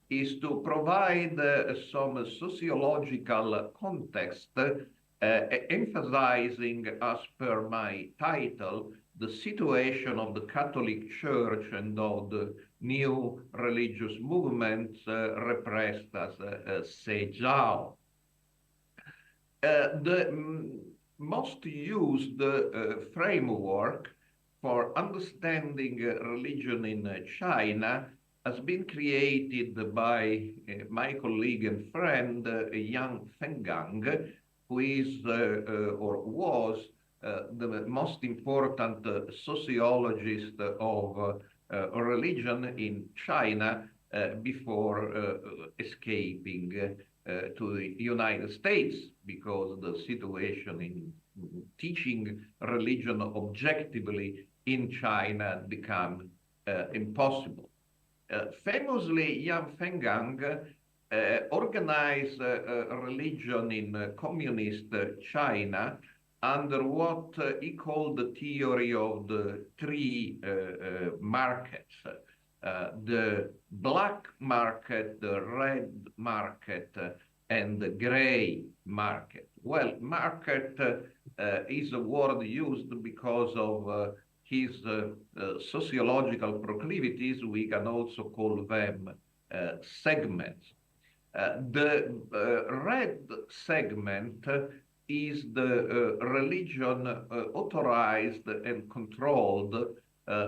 is to provide some sociological context, emphasizing, as per my title, the situation of the Catholic Church and of the new religious movements repressed as Sejao. The most used framework for understanding religion in China has been created by my colleague and friend, Yang Fenggang, who is or was the most important sociologist of religion in China before escaping to the United States, because the situation in teaching religion objectively in China had become impossible. Famously, Yang Fenggang organized religion in communist China under what he called the theory of the three markets, the black market, the red market, and the gray market. Well, market is a word used because of his sociological proclivities. We can also call them segments. The red segment is the religion authorized and controlled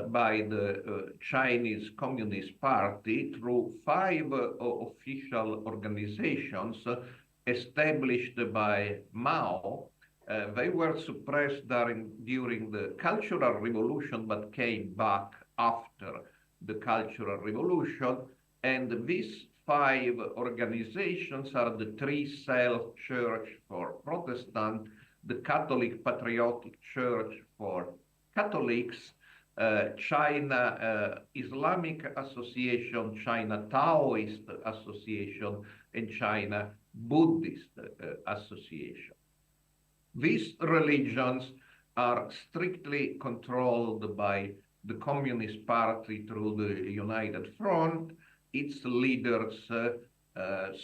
by the Chinese Communist Party through 5 official organizations established by Mao. They were suppressed during the Cultural Revolution, but came back after the Cultural Revolution. And these 5 organizations are the Three Self Church for Protestant, the Catholic Patriotic Church for Catholics, China Islamic Association, China Taoist Association, and China Buddhist Association. These religions are strictly controlled by the Communist Party through the United Front. Its leaders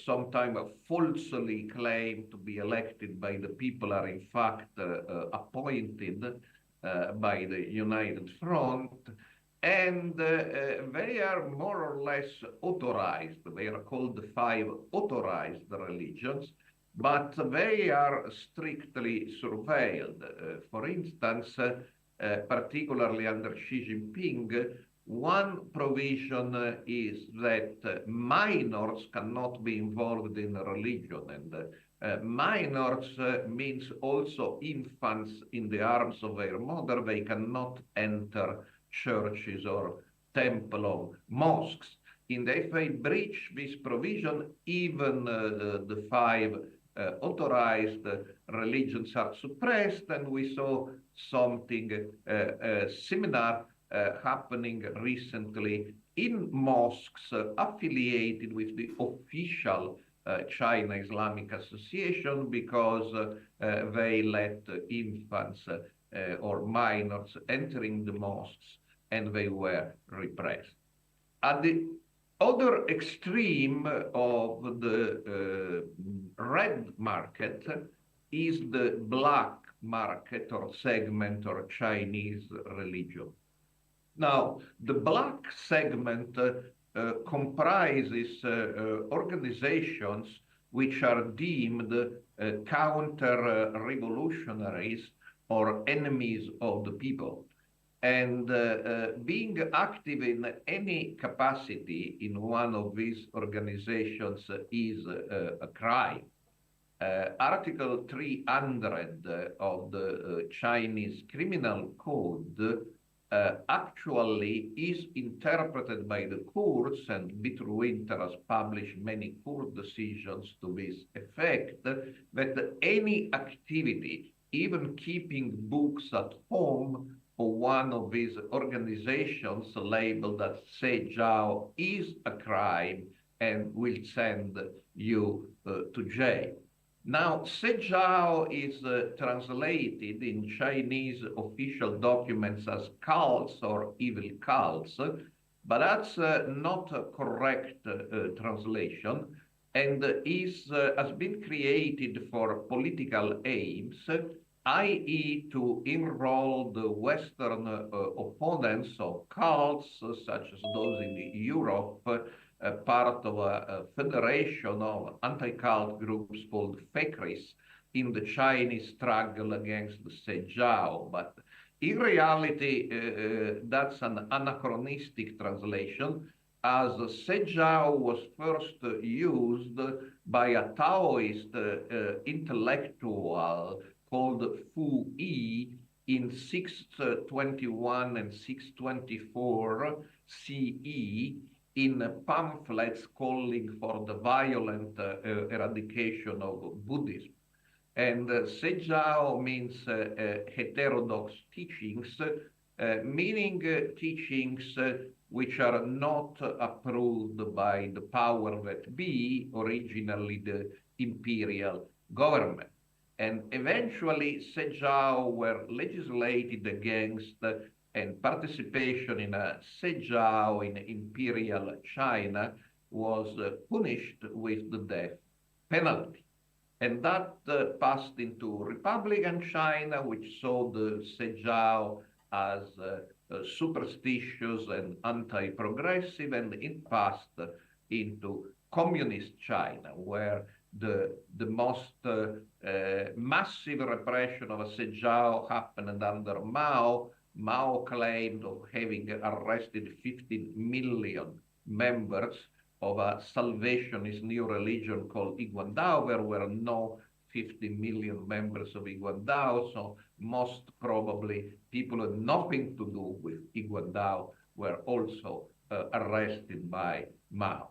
sometimes falsely claim to be elected by the people are in fact appointed by the United Front, and they are more or less authorized. They are called the 5 authorized religions, but they are strictly surveilled. For instance, particularly under Xi Jinping, one provision is that minors cannot be involved in religion, and minors means also infants in the arms of their mother. They cannot enter churches or temple or mosques. And if they breach this provision, even the 5 authorized religions are suppressed, and we saw something similar happening recently in mosques affiliated with the official China Islamic Association, because they let infants or minors entering the mosques, and they were repressed. At the other extreme of the red market is the black market or segment or Chinese religion. Now, the black segment comprises organizations which are deemed counter-revolutionaries or enemies of the people. And being active in any capacity in one of these organizations is a crime. Article 300 of the Chinese Criminal Code actually is interpreted by the courts, and Bitterwinter has published many court decisions to this effect, that any activity, even keeping books at home for one of these organizations labeled as Seijiao, is a crime and will send you to jail. Now, Seijiao is translated in Chinese official documents as cults or evil cults, but that's not a correct translation, and has been created for political aims, i.e. to enroll the Western opponents of cults, such as those in Europe, part of a federation of anti-cult groups called FECRIS, in the Chinese struggle against the Seijiao. But in reality, that's an anachronistic translation, as Seijiao was first used by a Taoist intellectual called Fu Yi in 621 and 624 CE, in pamphlets calling for the violent eradication of Buddhism. And Seijiao means heterodox teachings, meaning teachings which are not approved by the power that be, originally the imperial government. And eventually Seijiao were legislated against, and participation in a Seijiao in imperial China was punished with the death penalty. And that passed into Republican China, which saw the Seijiao as superstitious and anti-progressive, and it passed into Communist China, where the most massive repression of a Seijiao happened under Mao. Mao claimed of having arrested 15 million members of a salvationist new religion called Yiguandao. There were no 50 million members of Yiguandao, so most probably people with nothing to do with Yiguandao were also arrested by Mao.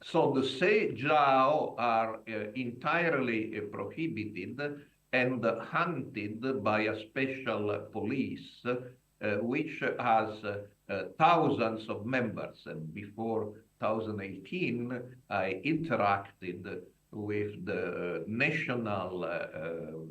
So the Seijiao are entirely prohibited and hunted by a special police, which has thousands of members. And before 2018, I interacted with the national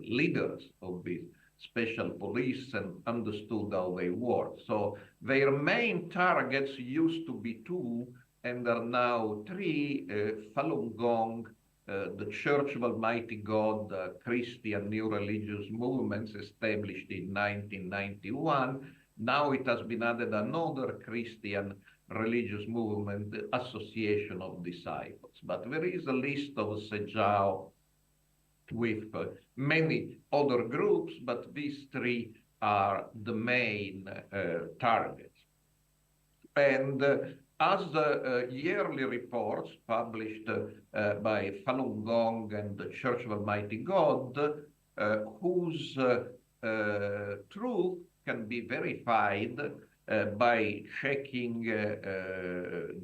leaders of this special police and understood how they work. So their main targets used to be two, and are now three: Falun Gong, the Church of Almighty God, Christian new religious movements established in 1991. Now it has been added another Christian religious movement, the Association of Disciples. But there is a list of Seijiao with many other groups, but these three are the main targets. And as the yearly reports published by Falun Gong and the Church of Almighty God, whose truth can be verified by checking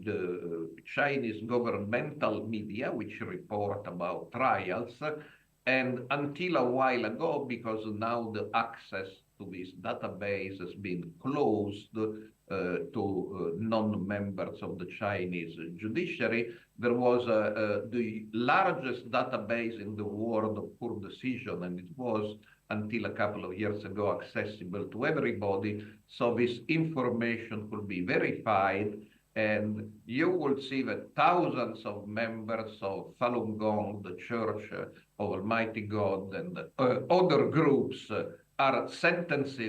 the Chinese governmental media, which report about trials, and until a while ago, because now the access to this database has been closed to non-members of the Chinese judiciary. There was the largest database in the world of poor decision, and it was, until a couple of years ago, accessible to everybody. So this information could be verified, and you will see that thousands of members of Falun Gong, the Church of Almighty God, and other groups are sentenced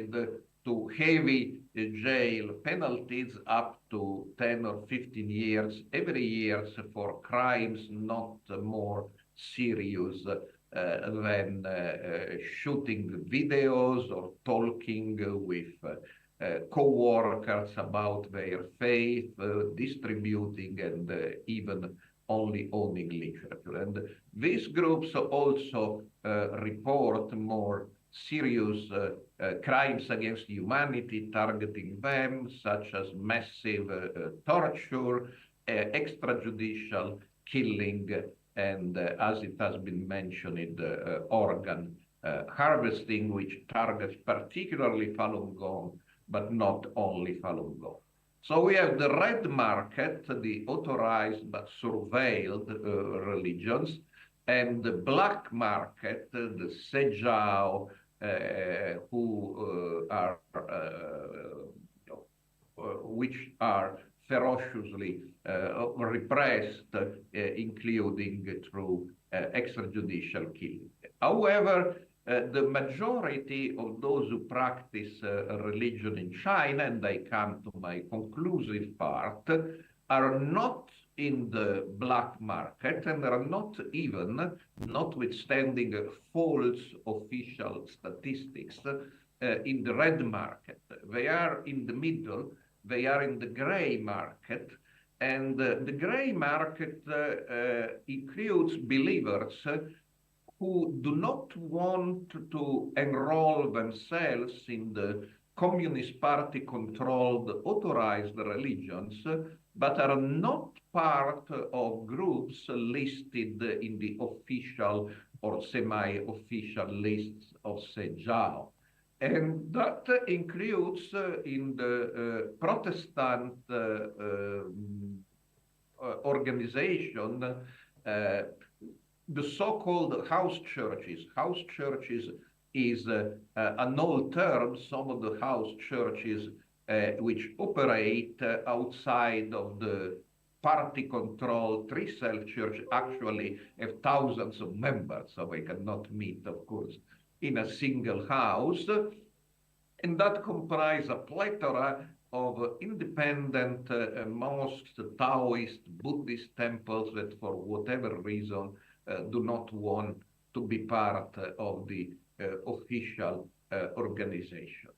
to heavy jail penalties up to 10 or 15 years every year for crimes not more serious than shooting videos or talking with co-workers about their faith, distributing and even only owning literature. And these groups also report more serious crimes against humanity targeting them, such as massive torture, extrajudicial killing, and as it has been mentioned, organ harvesting, which targets particularly Falun Gong, but not only Falun Gong. So we have the red market, the authorized but surveilled religions, and the black market, the Sejao, who are which are ferociously repressed, including through extrajudicial killing. However, the majority of those who practice religion in China, and I come to my conclusive part, are not in the black market, and are not even, notwithstanding false official statistics, in the red market. They are in the middle, they are in the gray market, and the gray market includes believers who do not want to enroll themselves in the Communist Party controlled authorized religions, but are not part of groups listed in the official or semi-official lists of Sejao. And that includes in the Protestant organization the so-called house churches. House churches is an old term. Some of the house churches which operate outside of the party-controlled three-cell church actually have thousands of members, so they cannot meet, of course, in a single house. And that comprise a plethora of independent mosques, Taoist, Buddhist temples that for whatever reason do not want to be part of the official organization.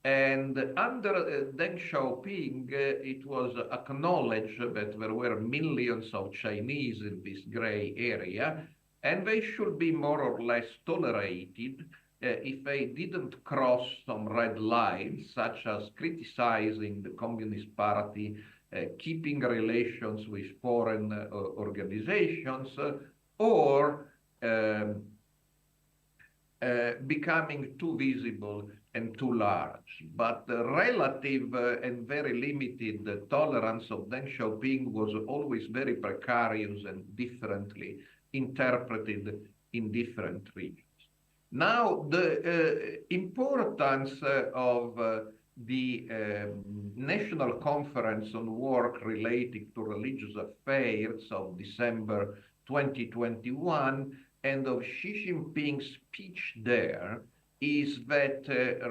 And under Deng Xiaoping, it was acknowledged that there were millions of Chinese in this gray area, and they should be more or less tolerated if they didn't cross some red lines, such as criticizing the Communist Party, keeping relations with foreign organizations, or becoming too visible and too large. But the relative and very limited tolerance of Deng Xiaoping was always very precarious and differently interpreted in different regions. Now, the importance of the National Conference on Work related to Religious Affairs of December 2021 and of Xi Jinping's speech there is that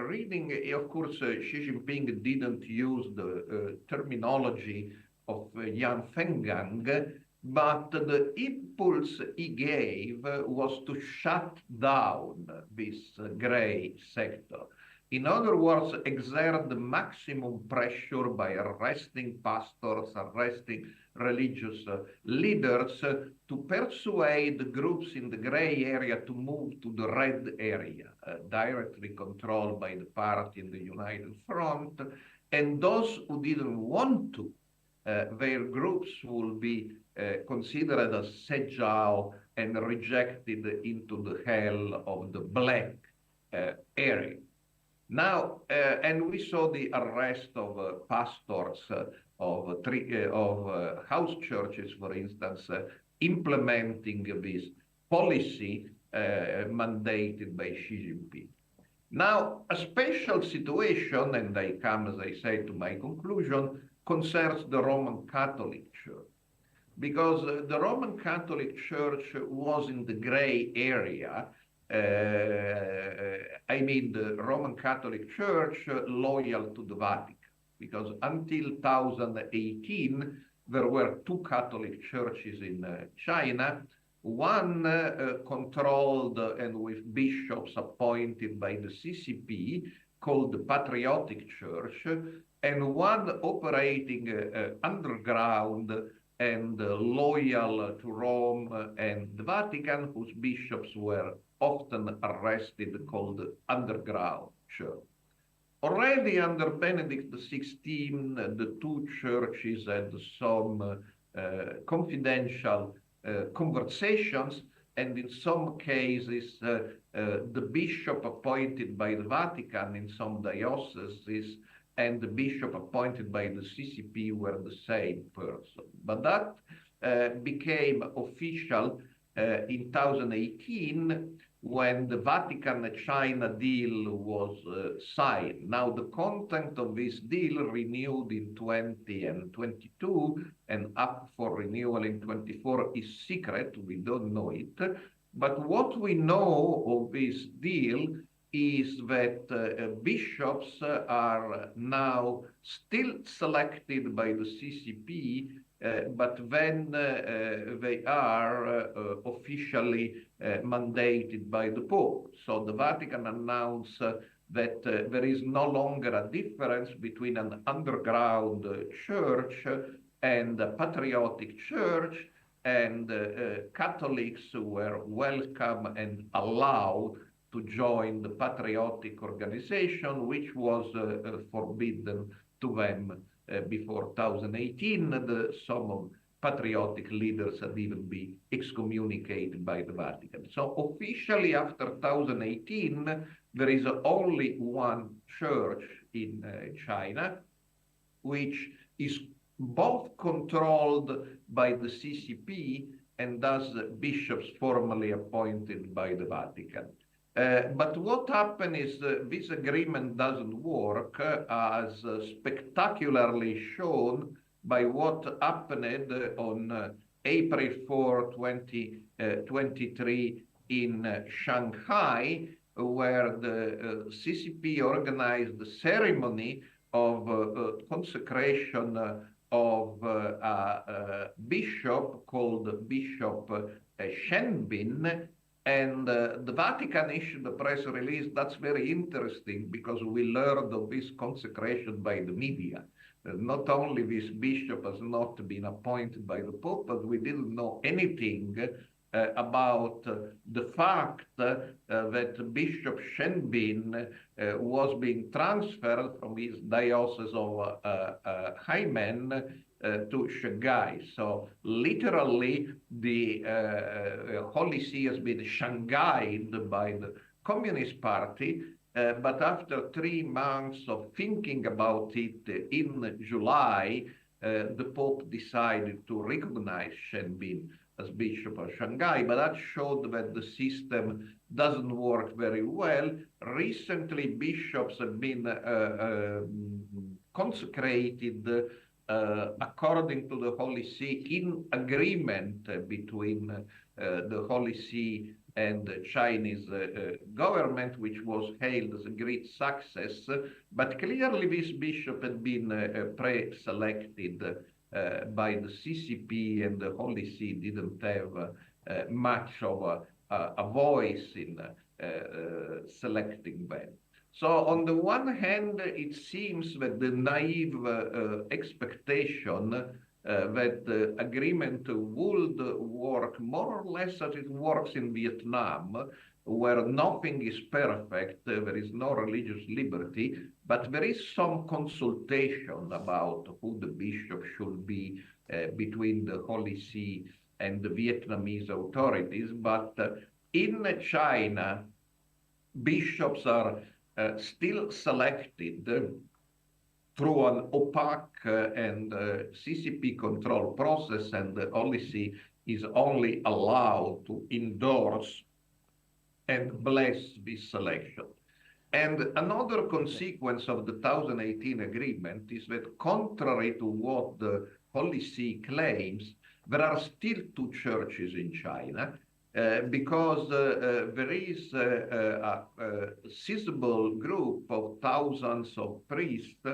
reading, of course, Xi Jinping didn't use the terminology of Yan Fenggang, but the impulse he gave was to shut down this gray sector. In other words, exert the maximum pressure by arresting pastors, arresting religious leaders to persuade groups in the gray area to move to the red area, directly controlled by the party in the United Front. And those who didn't want to, their groups will be considered as Sejao and rejected into the hell of the black area. Now, and we saw the arrest of pastors of house churches, for instance, implementing this policy mandated by Xi Jinping. Now, a special situation, and I come, as I say, to my conclusion, concerns the Roman Catholic Church. Because the Roman Catholic Church was in the gray area. I mean, the Roman Catholic Church loyal to the Vatican. Because until 2018, there were two Catholic churches in China. One controlled and with bishops appointed by the CCP, called the Patriotic Church, and one operating underground and loyal to Rome and the Vatican, whose bishops were often arrested, called Underground Church. Already under Benedict XVI, the two churches had some confidential conversations, and in some cases, the bishop appointed by the Vatican in some dioceses and the bishop appointed by the CCP were the same person. But that became official in 2018 when the Vatican-China deal was signed. Now, the content of this deal renewed in 20 and 22 and up for renewal in 24 is secret. We don't know it. But what we know of this deal is that bishops are now still selected by the CCP, but then they are officially mandated by the Pope. So the Vatican announced that there is no longer a difference between an underground church and a patriotic church, and Catholics were welcome and allowed to join the patriotic organization, which was forbidden to them before 2018. Some patriotic leaders had even been excommunicated by the Vatican. So officially after 2018, there is only one church in China, which is both controlled by the CCP and thus bishops formally appointed by the Vatican. But what happened is this agreement doesn't work, as spectacularly shown by what happened on April 4, 2023 in Shanghai, where the CCP organized the ceremony of consecration of a bishop called Bishop Shenbin. And the Vatican issued a press release. That's very interesting because we learned of this consecration by the media. Not only this bishop has not been appointed by the Pope, but we didn't know anything about the fact that Bishop Shenbin was being transferred from his diocese of Haimen to Shanghai. So literally, the Holy See has been Shanghaied by the Communist Party, but after 3 months of thinking about it in July, the Pope decided to recognize Shenbin as Bishop of Shanghai, but that showed that the system doesn't work very well. Recently, bishops have been consecrated according to the Holy See, in agreement between the Holy See and the Chinese government, which was hailed as a great success. But clearly this bishop had been pre-selected by the CCP, and the Holy See didn't have much of a voice in selecting them. So on the one hand, it seems that the naive expectation that the agreement would work more or less as it works in Vietnam, where nothing is perfect, there is no religious liberty, but there is some consultation about who the bishop should be between the Holy See and the Vietnamese authorities. But in China, bishops are still selected through an opaque and CCP control process, and the OLC is only allowed to endorse and bless this selection. And another consequence of the 2018 agreement is that, contrary to what the Holy See claims, there are still two churches in China, because there is a sizable group of thousands of priests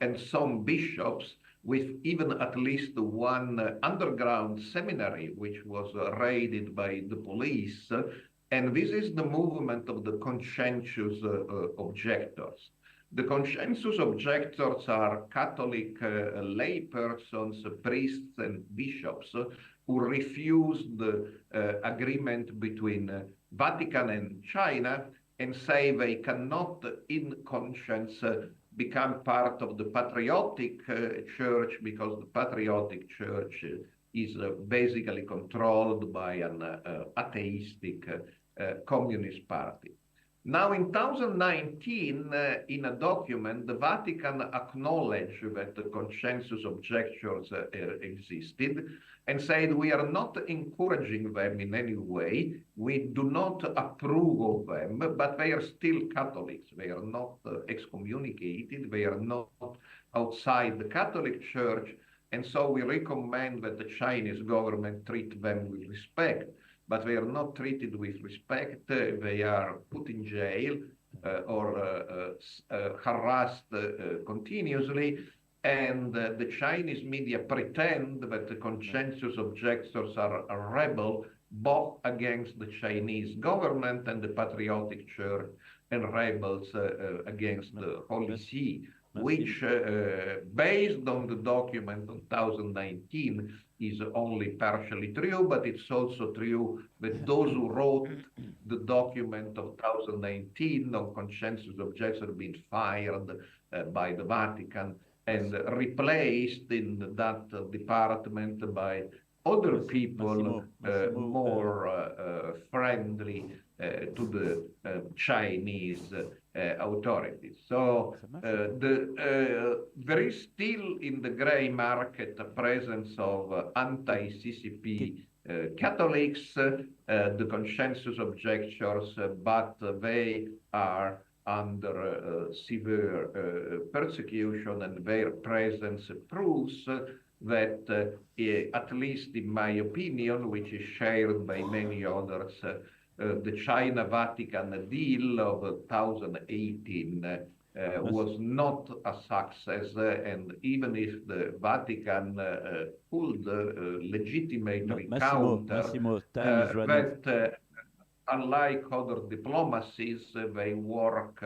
and some bishops, with even at least one underground seminary, which was raided by the police. And this is the movement of the conscientious objectors. The conscientious objectors are Catholic laypersons, priests and bishops who refused the agreement between Vatican and China and say they cannot, in conscience, become part of the patriotic church, because the patriotic church is basically controlled by an atheistic communist party. Now, in 2019, in a document, the Vatican acknowledged that the conscientious objectors existed and said, we are not encouraging them in any way. We do not approve of them, but they are still Catholics. They are not excommunicated. They are not outside the Catholic Church. And so we recommend that the Chinese government treat them with respect. But they are not treated with respect. They are put in jail or harassed continuously. And the Chinese media pretend that the conscientious objectors are a rebel, both against the Chinese government and the patriotic church, and rebels against the Holy See, which, based on the document of 2019, is only partially true, but it's also true that those who wrote the document of 2019 on conscientious objectors have been fired by the Vatican and replaced in that department by other people more friendly to the Chinese authorities. So there is still in the gray market a presence of anti-CCP Catholics, the conscientious objectors, but they are under severe persecution, and their presence proves that, at least in my opinion, which is shared by many others, the China-Vatican deal of 2018 was not a success, and even if the Vatican could legitimately counter that, unlike other diplomacies, they work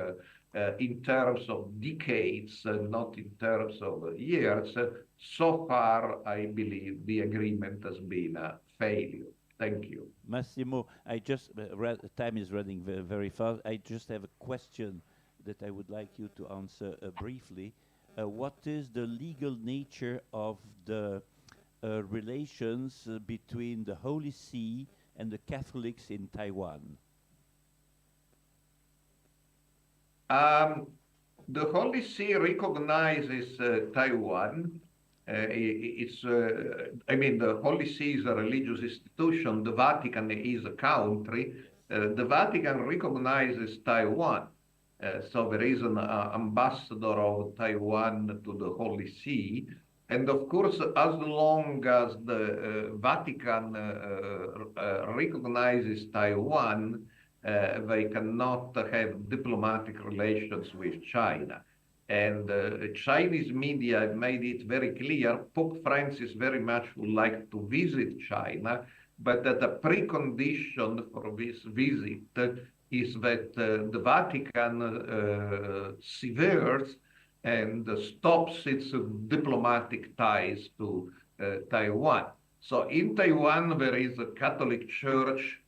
in terms of decades, not in terms of years. So far, I believe the agreement has been a failure. Thank you. Massimo, I just read, time is running very fast. I just have a question that I would like you to answer briefly. What is the legal nature of the relations between the Holy See and the Catholics in Taiwan? The Holy See recognizes Taiwan. I mean, the Holy See is a religious institution. The Vatican is a country. The Vatican recognizes Taiwan. So there is an ambassador of Taiwan to the Holy See. And of course, as long as the Vatican recognizes Taiwan, they cannot have diplomatic relations with China. And Chinese media have made it very clear, Pope Francis very much would like to visit China, but that a precondition for this visit is that the Vatican severs and stops its diplomatic ties to Taiwan. So in Taiwan, there is a Catholic Church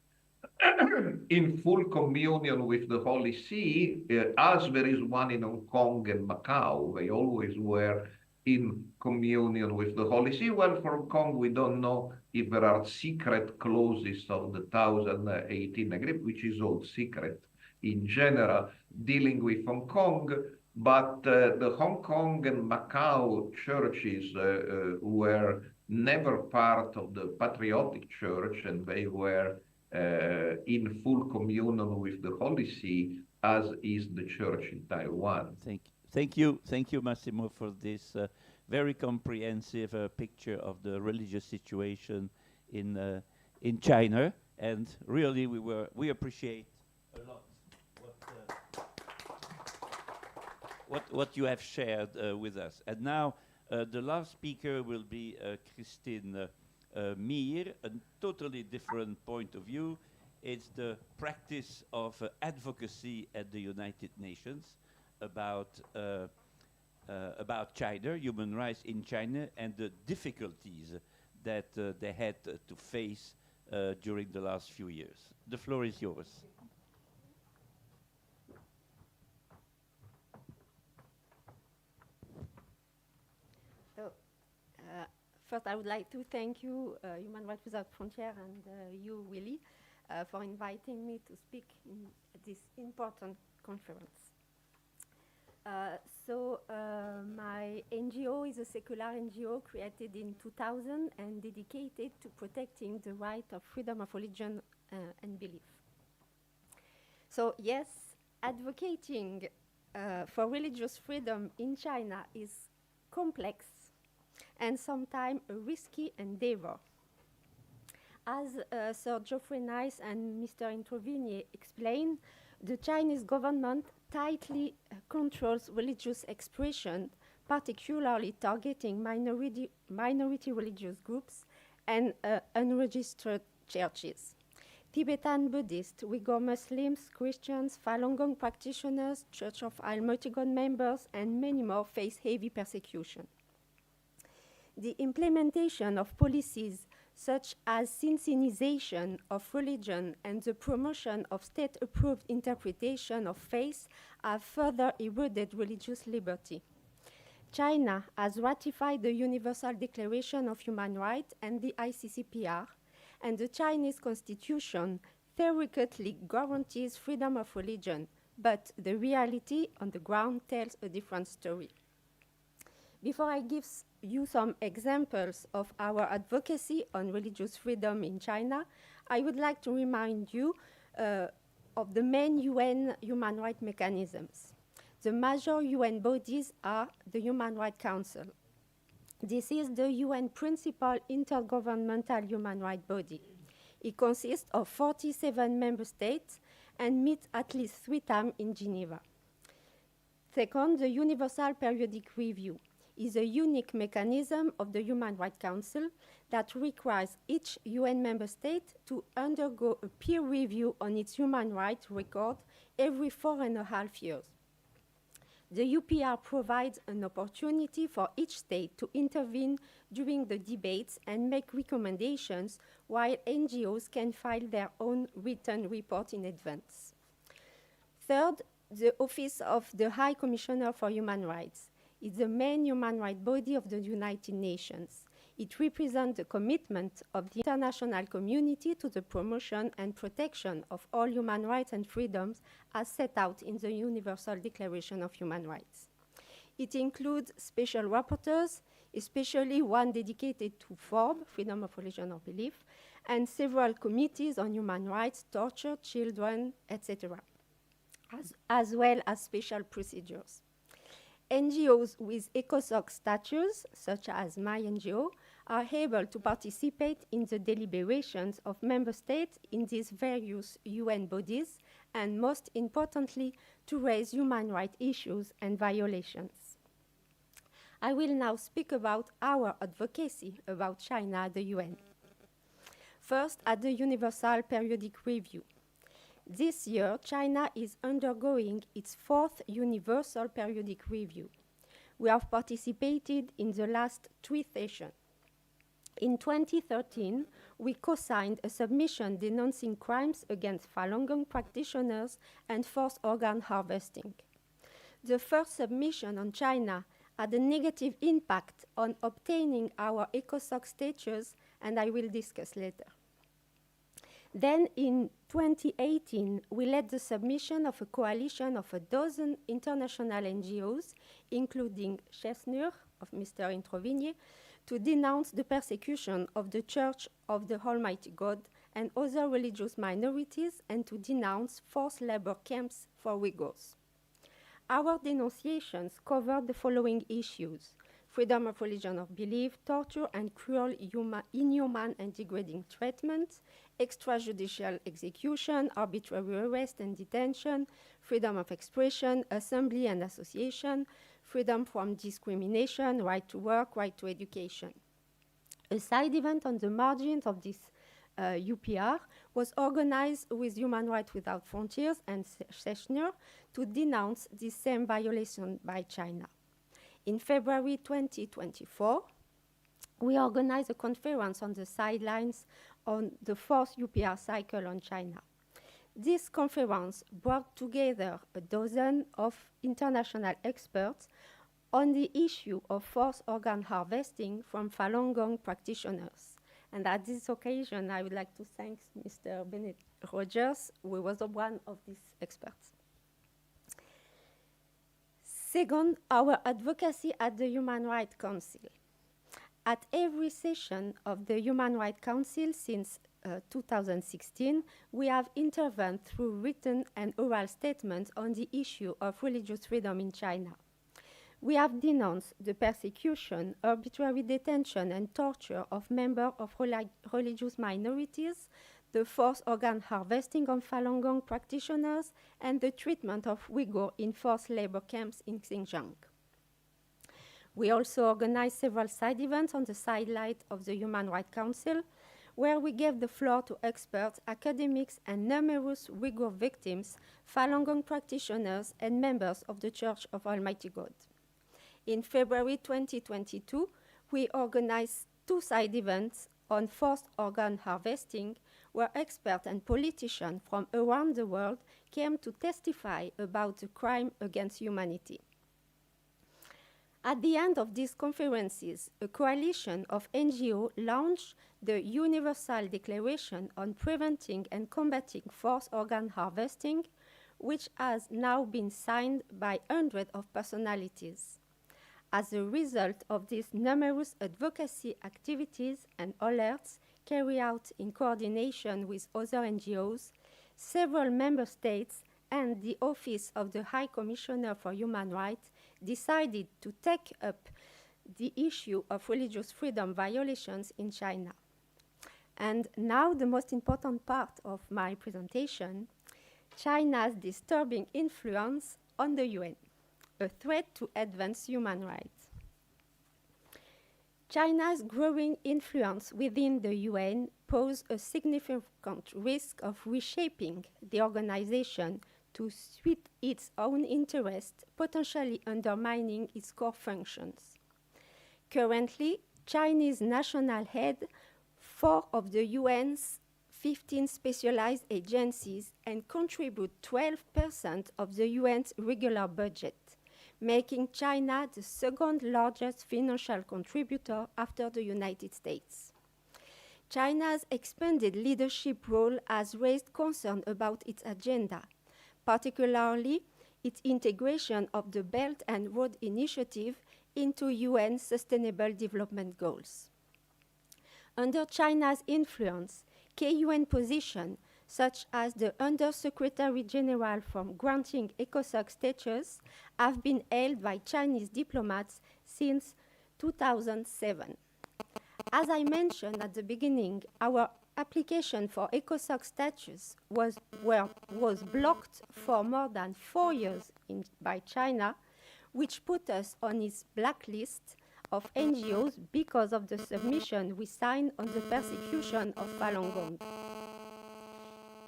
in full communion with the Holy See, as there is one in Hong Kong and Macau. They always were in communion with the Holy See. Well, for Hong Kong, we don't know if there are secret clauses of the 2018 agreement, which is all secret. in general dealing with Hong Kong, but the Hong Kong and Macau churches were never part of the patriotic church, and they were in full communion with the Holy See, as is the church in Taiwan. Thank you, Massimo, for this very comprehensive picture of the religious situation in China, and really we appreciate a lot what you have shared with us. And now the last speaker will be Christine Mir, a totally different point of view. It's the practice of advocacy at the United Nations about China, human rights in China, and the difficulties that they had to face during the last few years. The floor is yours. First, I would like to thank you, Human Rights Without Frontiers, and you, Willy, for inviting me to speak in this important conference. My NGO is a secular NGO created in 2000 and dedicated to protecting the right of freedom of religion and belief. So yes, advocating for religious freedom in China is complex and sometimes a risky endeavor. As Sir Geoffrey Nice and Mr. Intervenier explained, the Chinese government tightly controls religious expression, particularly targeting minority religious groups and unregistered churches. Tibetan Buddhists, Uyghur Muslims, Christians, Falun Gong practitioners, Church of Almighty God members, and many more face heavy persecution. The implementation of policies such as Sinsinization of religion and the promotion of state-approved interpretation of faith have further eroded religious liberty. China has ratified the Universal Declaration of Human Rights and the ICCPR, and the Chinese Constitution theoretically guarantees freedom of religion, but the reality on the ground tells a different story. Before I give you some examples of our advocacy on religious freedom in China, I would like to remind you of the main UN human rights mechanisms. The major UN bodies are the Human Rights Council. This is the UN principal intergovernmental human rights body. It consists of 47 member states and meets at least 3 times in Geneva. Second, the Universal Periodic Review is a unique mechanism of the Human Rights Council that requires each UN member state to undergo a peer review on its human rights record every 4.5 years. The UPR provides an opportunity for each state to intervene during the debates and make recommendations, while NGOs can file their own written report in advance. Third, the Office of the High Commissioner for Human Rights is the main human rights body of the United Nations. It represents the commitment of the international community to the promotion and protection of all human rights and freedoms as set out in the Universal Declaration of Human Rights. It includes special rapporteurs, especially one dedicated to FORB, freedom of religion or belief, and several committees on human rights, torture, children, etc., as well as special procedures. NGOs with ECOSOC status, such as my NGO, are able to participate in the deliberations of member states in these various UN bodies, and most importantly, to raise human rights issues and violations. I will now speak about our advocacy about China at the UN. First, at the Universal Periodic Review. This year, China is undergoing its 4th Universal Periodic Review. We have participated in the last 3 sessions. In 2013, we co-signed a submission denouncing crimes against Falun Gong practitioners and forced organ harvesting. The first submission on China had a negative impact on obtaining our ECOSOC status, and I will discuss later. Then in 2018, we led the submission of a coalition of 12 international NGOs, including Chesnur of Mr. Introvigny, to denounce the persecution of the Church of the Almighty God and other religious minorities and to denounce forced labor camps for Uyghurs. Our denunciations covered the following issues: freedom of religion or belief, torture and cruel, inhuman and degrading treatment, extrajudicial execution, arbitrary arrest and detention, freedom of expression, assembly and association, freedom from discrimination, right to work, right to education. A side event on the margins of this UPR was organized with Human Rights Without Frontiers and Chesnur to denounce the same violation by China. In February 2024, we organized a conference on the sidelines on the fourth UPR cycle on China. This conference brought together a dozen of international experts on the issue of forced organ harvesting from Falun Gong practitioners. And at this occasion, I would like to thank Mr. Benedict Rogers, who was one of these experts. Second, our advocacy at the Human Rights Council. At every session of the Human Rights Council since 2016, we have intervened through written and oral statements on the issue of religious freedom in China. We have denounced the persecution, arbitrary detention, and torture of members of religious minorities, the forced organ harvesting of Falun Gong practitioners, and the treatment of Uyghurs in forced labor camps in Xinjiang. We also organized several side events on the sideline of the Human Rights Council, where we gave the floor to experts, academics, and numerous Uyghur victims, Falun Gong practitioners, and members of the Church of Almighty God. In February 2022, we organized 2 side events on forced organ harvesting, where experts and politicians from around the world came to testify about the crime against humanity. At the end of these conferences, a coalition of NGOs launched the Universal Declaration on Preventing and Combating Forced Organ Harvesting, which has now been signed by hundreds of personalities. As a result of these numerous advocacy activities and alerts carried out in coordination with other NGOs, several member states and the Office of the High Commissioner for Human Rights decided to take up the issue of religious freedom violations in China. And now the most important part of my presentation, China's disturbing influence on the UN, a threat to advance human rights. China's growing influence within the UN poses a significant risk of reshaping the organization to suit its own interests, potentially undermining its core functions. Currently, Chinese national head 4 of the UN's 15 specialized agencies and contribute 12% of the UN's regular budget, making China the second largest financial contributor after the United States. China's expanded leadership role has raised concern about its agenda, particularly its integration of the Belt and Road Initiative into UN Sustainable Development Goals. Under China's influence, key UN positions, such as the Under-Secretary General for granting ECOSOC status, have been held by Chinese diplomats since 2007. As I mentioned at the beginning, our application for ECOSOC status was blocked for more than 4 years by China, which put us on its blacklist of NGOs because of the submission we signed on the persecution of Falun Gong.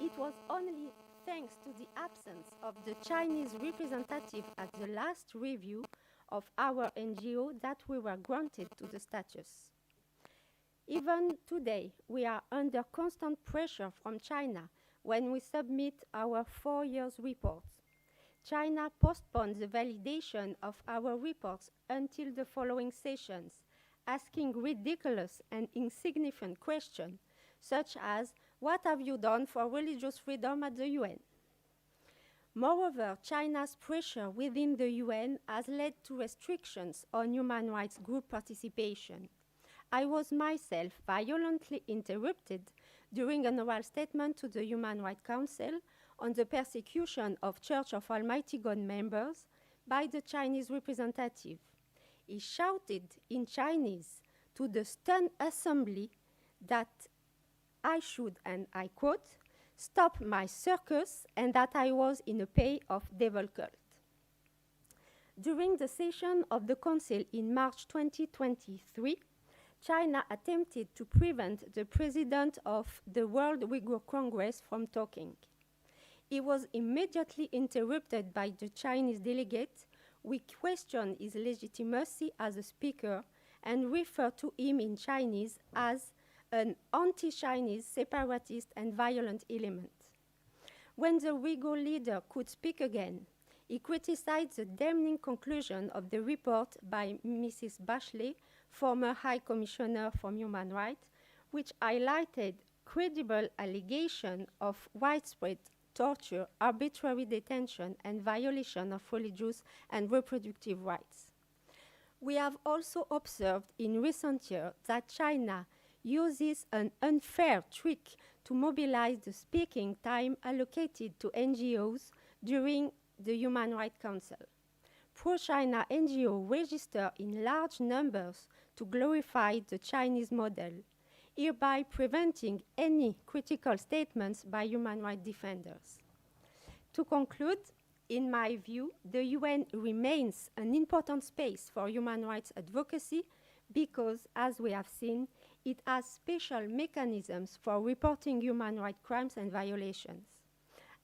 It was only thanks to the absence of the Chinese representative at the last review of our NGO that we were granted to the status. Even today, we are under constant pressure from China when we submit our 4 years reports. China postponed the validation of our reports until the following sessions, asking ridiculous and insignificant questions, such as What have you done for religious freedom at the UN? Moreover, China's pressure within the UN has led to restrictions on human rights group participation. I was myself violently interrupted during an oral statement to the Human Rights Council on the persecution of Church of Almighty God members by the Chinese representative. He shouted in Chinese to the stunned assembly that I should, and I quote, stop my circus and that I was in a pay of devil cult. During the session of the Council in March 2023, China attempted to prevent the president of the World Uyghur Congress from talking. He was immediately interrupted by the Chinese delegate, who questioned his legitimacy as a speaker and referred to him in Chinese as an anti-Chinese separatist and violent element. When the Uyghur leader could speak again, he criticized the damning conclusion of the report by Mrs. Bachelet, former High Commissioner for Human Rights, which highlighted credible allegations of widespread torture, arbitrary detention, and violation of religious and reproductive rights. We have also observed in recent years that China uses an unfair trick to mobilize the speaking time allocated to NGOs during the Human Rights Council. Pro-China NGOs register in large numbers to glorify the Chinese model, hereby preventing any critical statements by human rights defenders. To conclude, in my view, the UN remains an important space for human rights advocacy because, as we have seen, it has special mechanisms for reporting human rights crimes and violations.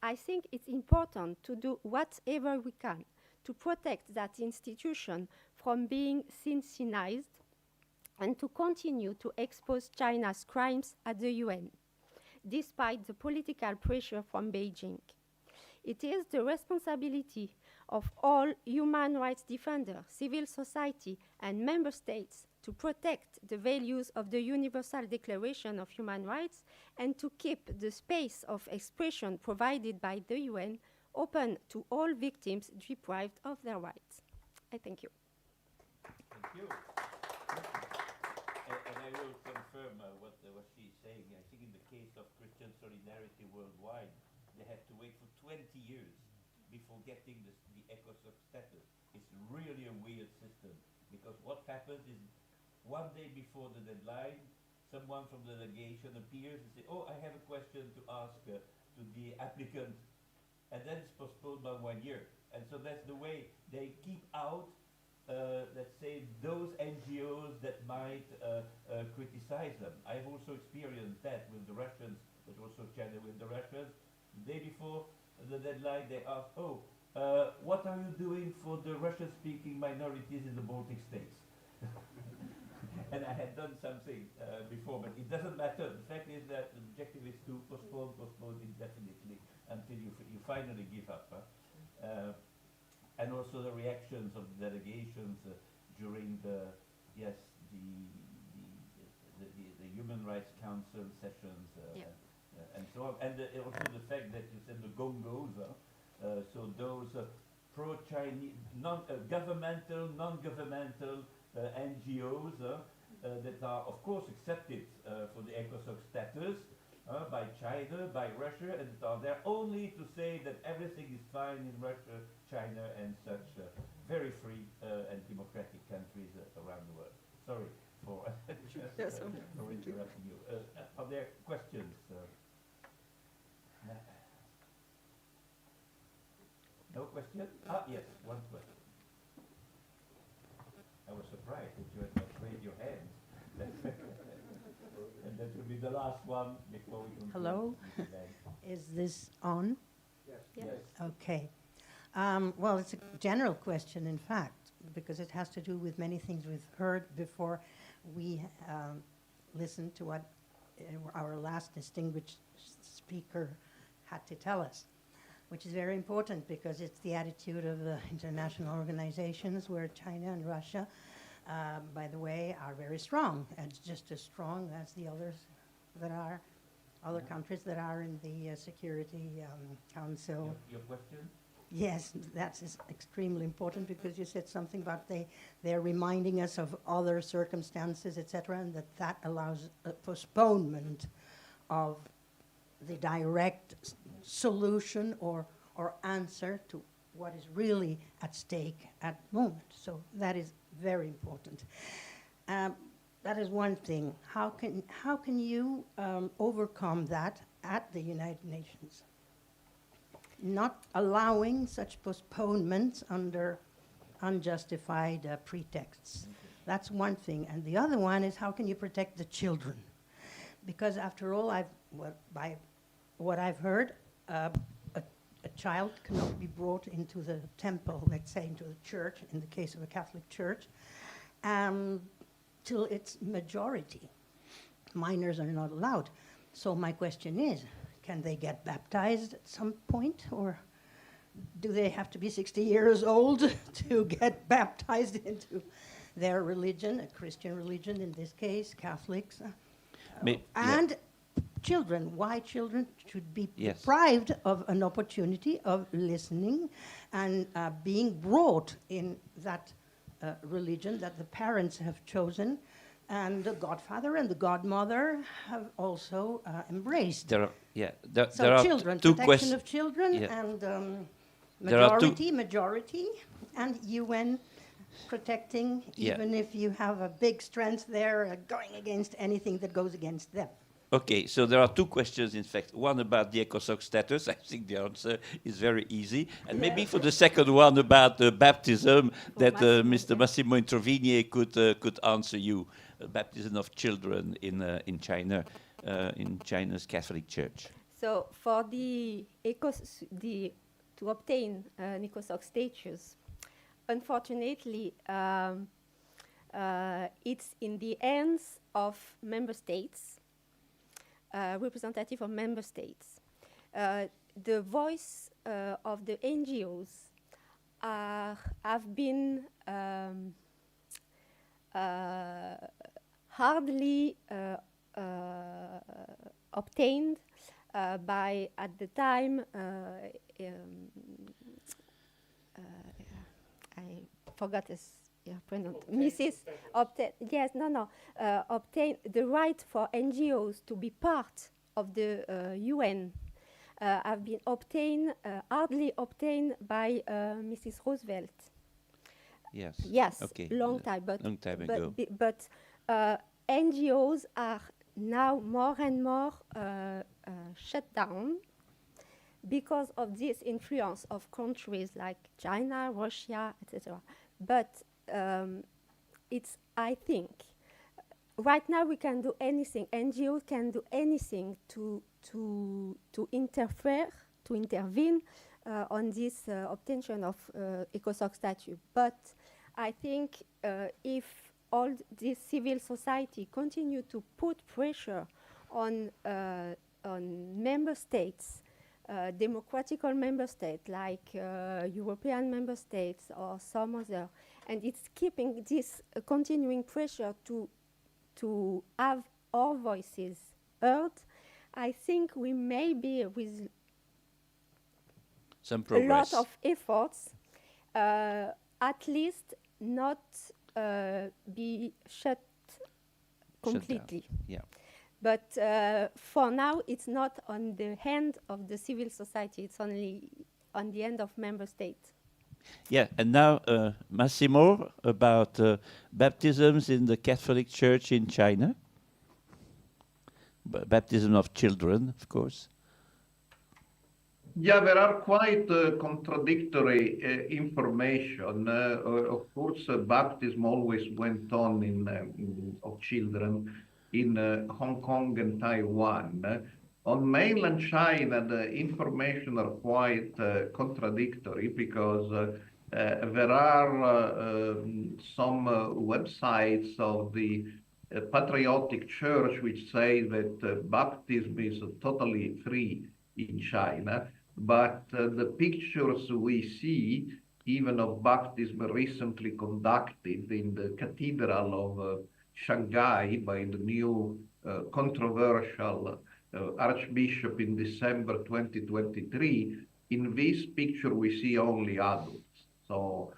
I think it's important to do whatever we can to protect that institution from being Sincinized and to continue to expose China's crimes at the UN, despite the political pressure from Beijing. It is the responsibility of all human rights defenders, civil society, and member states to protect the values of the Universal Declaration of Human Rights and to keep the space of expression provided by the UN open to all victims deprived of their rights. I thank you. Thank you. And I will confirm what she's saying. I think in the case of Christian Solidarity Worldwide, they had to wait for 20 years before getting the ECOSOC status. It's really a weird system because what happens is one day before the deadline, someone from the delegation appears and says, oh, I have a question to ask to the applicant, and then it's postponed by 1 year. And so that's the way they keep out, let's say, those NGOs that might criticize them. I've also experienced that with the Russians, but also China with the Russians. The day before the deadline, they ask, oh, what are you doing for the Russian-speaking minorities in the Baltic states? And I had done something before, but it doesn't matter. The fact is that the objective is to postpone indefinitely until you finally give up. And also the reactions of the delegations during the Human Rights Council sessions and so on. And also the fact that you said the gongos, so those pro-Chinese, non-governmental NGOs that are, of course, accepted for the ECOSOC status by China, by Russia, and that are there only to say that everything is fine in Russia, China, and such very free and democratic countries around the world. Sorry for, for interrupting you. Are there questions? No question? Ah, yes, one question. I was surprised that you had not raised your hands. And that will be the last one before we can. Hello? Is this on? Yes. Yes. Okay. Well, it's a general question, in fact, because it has to do with many things we've heard before we listened to what our last distinguished speaker had to tell us, which is very important because it's the attitude of the international organizations where China and Russia, by the way, are very strong, and just as strong as the others that are other countries that are in the Security Council. Your question? Yes, that is extremely important because you said something about they're reminding us of other circumstances, etc., and that allows a postponement of the direct solution or answer to what is really at stake at the moment. So that is very important. That is one thing. How can you overcome that at the United Nations? Not allowing such postponements under unjustified pretexts. That's one thing. And the other one is how can you protect the children? Because after all, by what I've heard, a child cannot be brought into the temple, let's say into the church, in the case of a Catholic church, till its majority. Minors are not allowed. So my question is, can they get baptized at some point, or do they have to be 60 years old to get baptized into their religion, a Christian religion in this case, Catholics? And children, why children should be deprived of an opportunity of listening and being brought in that religion that the parents have chosen, and the godfather and the godmother have also embraced. There So are children, two protection questions of children, and majority, and UN protecting, even if you have a big strength there going against anything that goes against them. Okay, so there are two questions, in fact. One about the ECOSOC status. I think the answer is very easy. And maybe for the second one about baptism, that Mr. Massimo Intervigni could answer you. Baptism of children in China, in China's Catholic Church. So for to obtain an ECOSOC status, unfortunately, it's in the hands of member states. Representative of member states. The voice of the NGOs have been hardly obtained by, at the time, I forgot his Mrs. Obtain the right for NGOs to be part of the UN have been hardly obtained by Mrs. Roosevelt. Yes. Okay. Long time ago. But NGOs are now more and more shut down because of this influence of countries like China, Russia, etc. But I think, right now we can do anything. NGOs can do anything to intervene on this obtention of ECOSOC status. But I think if all this civil society continue to put pressure on member states, democratical member states like European member states or some other, and it's keeping this continuing pressure to have our voices heard, I think we may be with some progress. A lot of efforts, at least not be shut completely. But for now, it's not on the hand of the civil society. It's only on the end of member states. Yeah, and now Massimo, about baptisms in the Catholic Church in China. Baptism of children, of course. Yeah, there are quite contradictory information. Of course, baptism always went on of children in Hong Kong and Taiwan. On mainland China, the information are quite contradictory because there are some websites of the patriotic church which say that baptism is totally free in China, but the pictures we see, even of baptism recently conducted in the Cathedral of Shanghai by the new controversial Archbishop in December 2023, in this picture we see only adults. So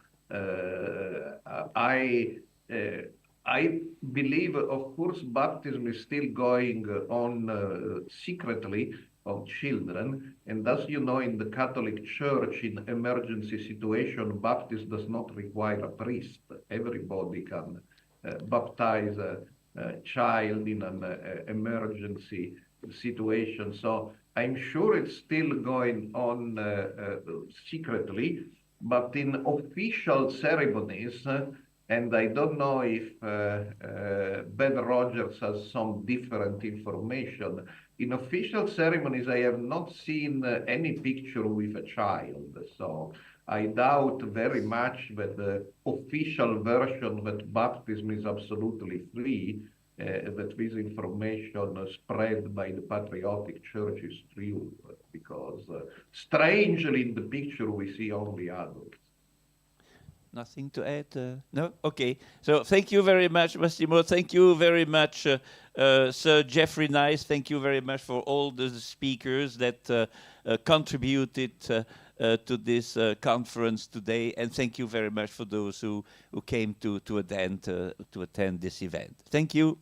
I believe, of course, baptism is still going on secretly of children. And as you know, in the Catholic Church, in emergency situation, baptism does not require a priest. Everybody can baptize a child in an emergency situation. So I'm sure it's still going on secretly, but in official ceremonies, and I don't know if Ben Rogers has some different information. In official ceremonies, I have not seen any picture with a child. So I doubt very much that the official version that baptism is absolutely free, that this information spread by the patriotic church is true, because strangely in the picture we see only adults. Nothing to add? No? Okay. So thank you very much, Massimo. Thank you very much, Sir Geoffrey Nice. Thank you very much for all the speakers that contributed to this conference today. And thank you very much for those who came to attend this event. Thank you.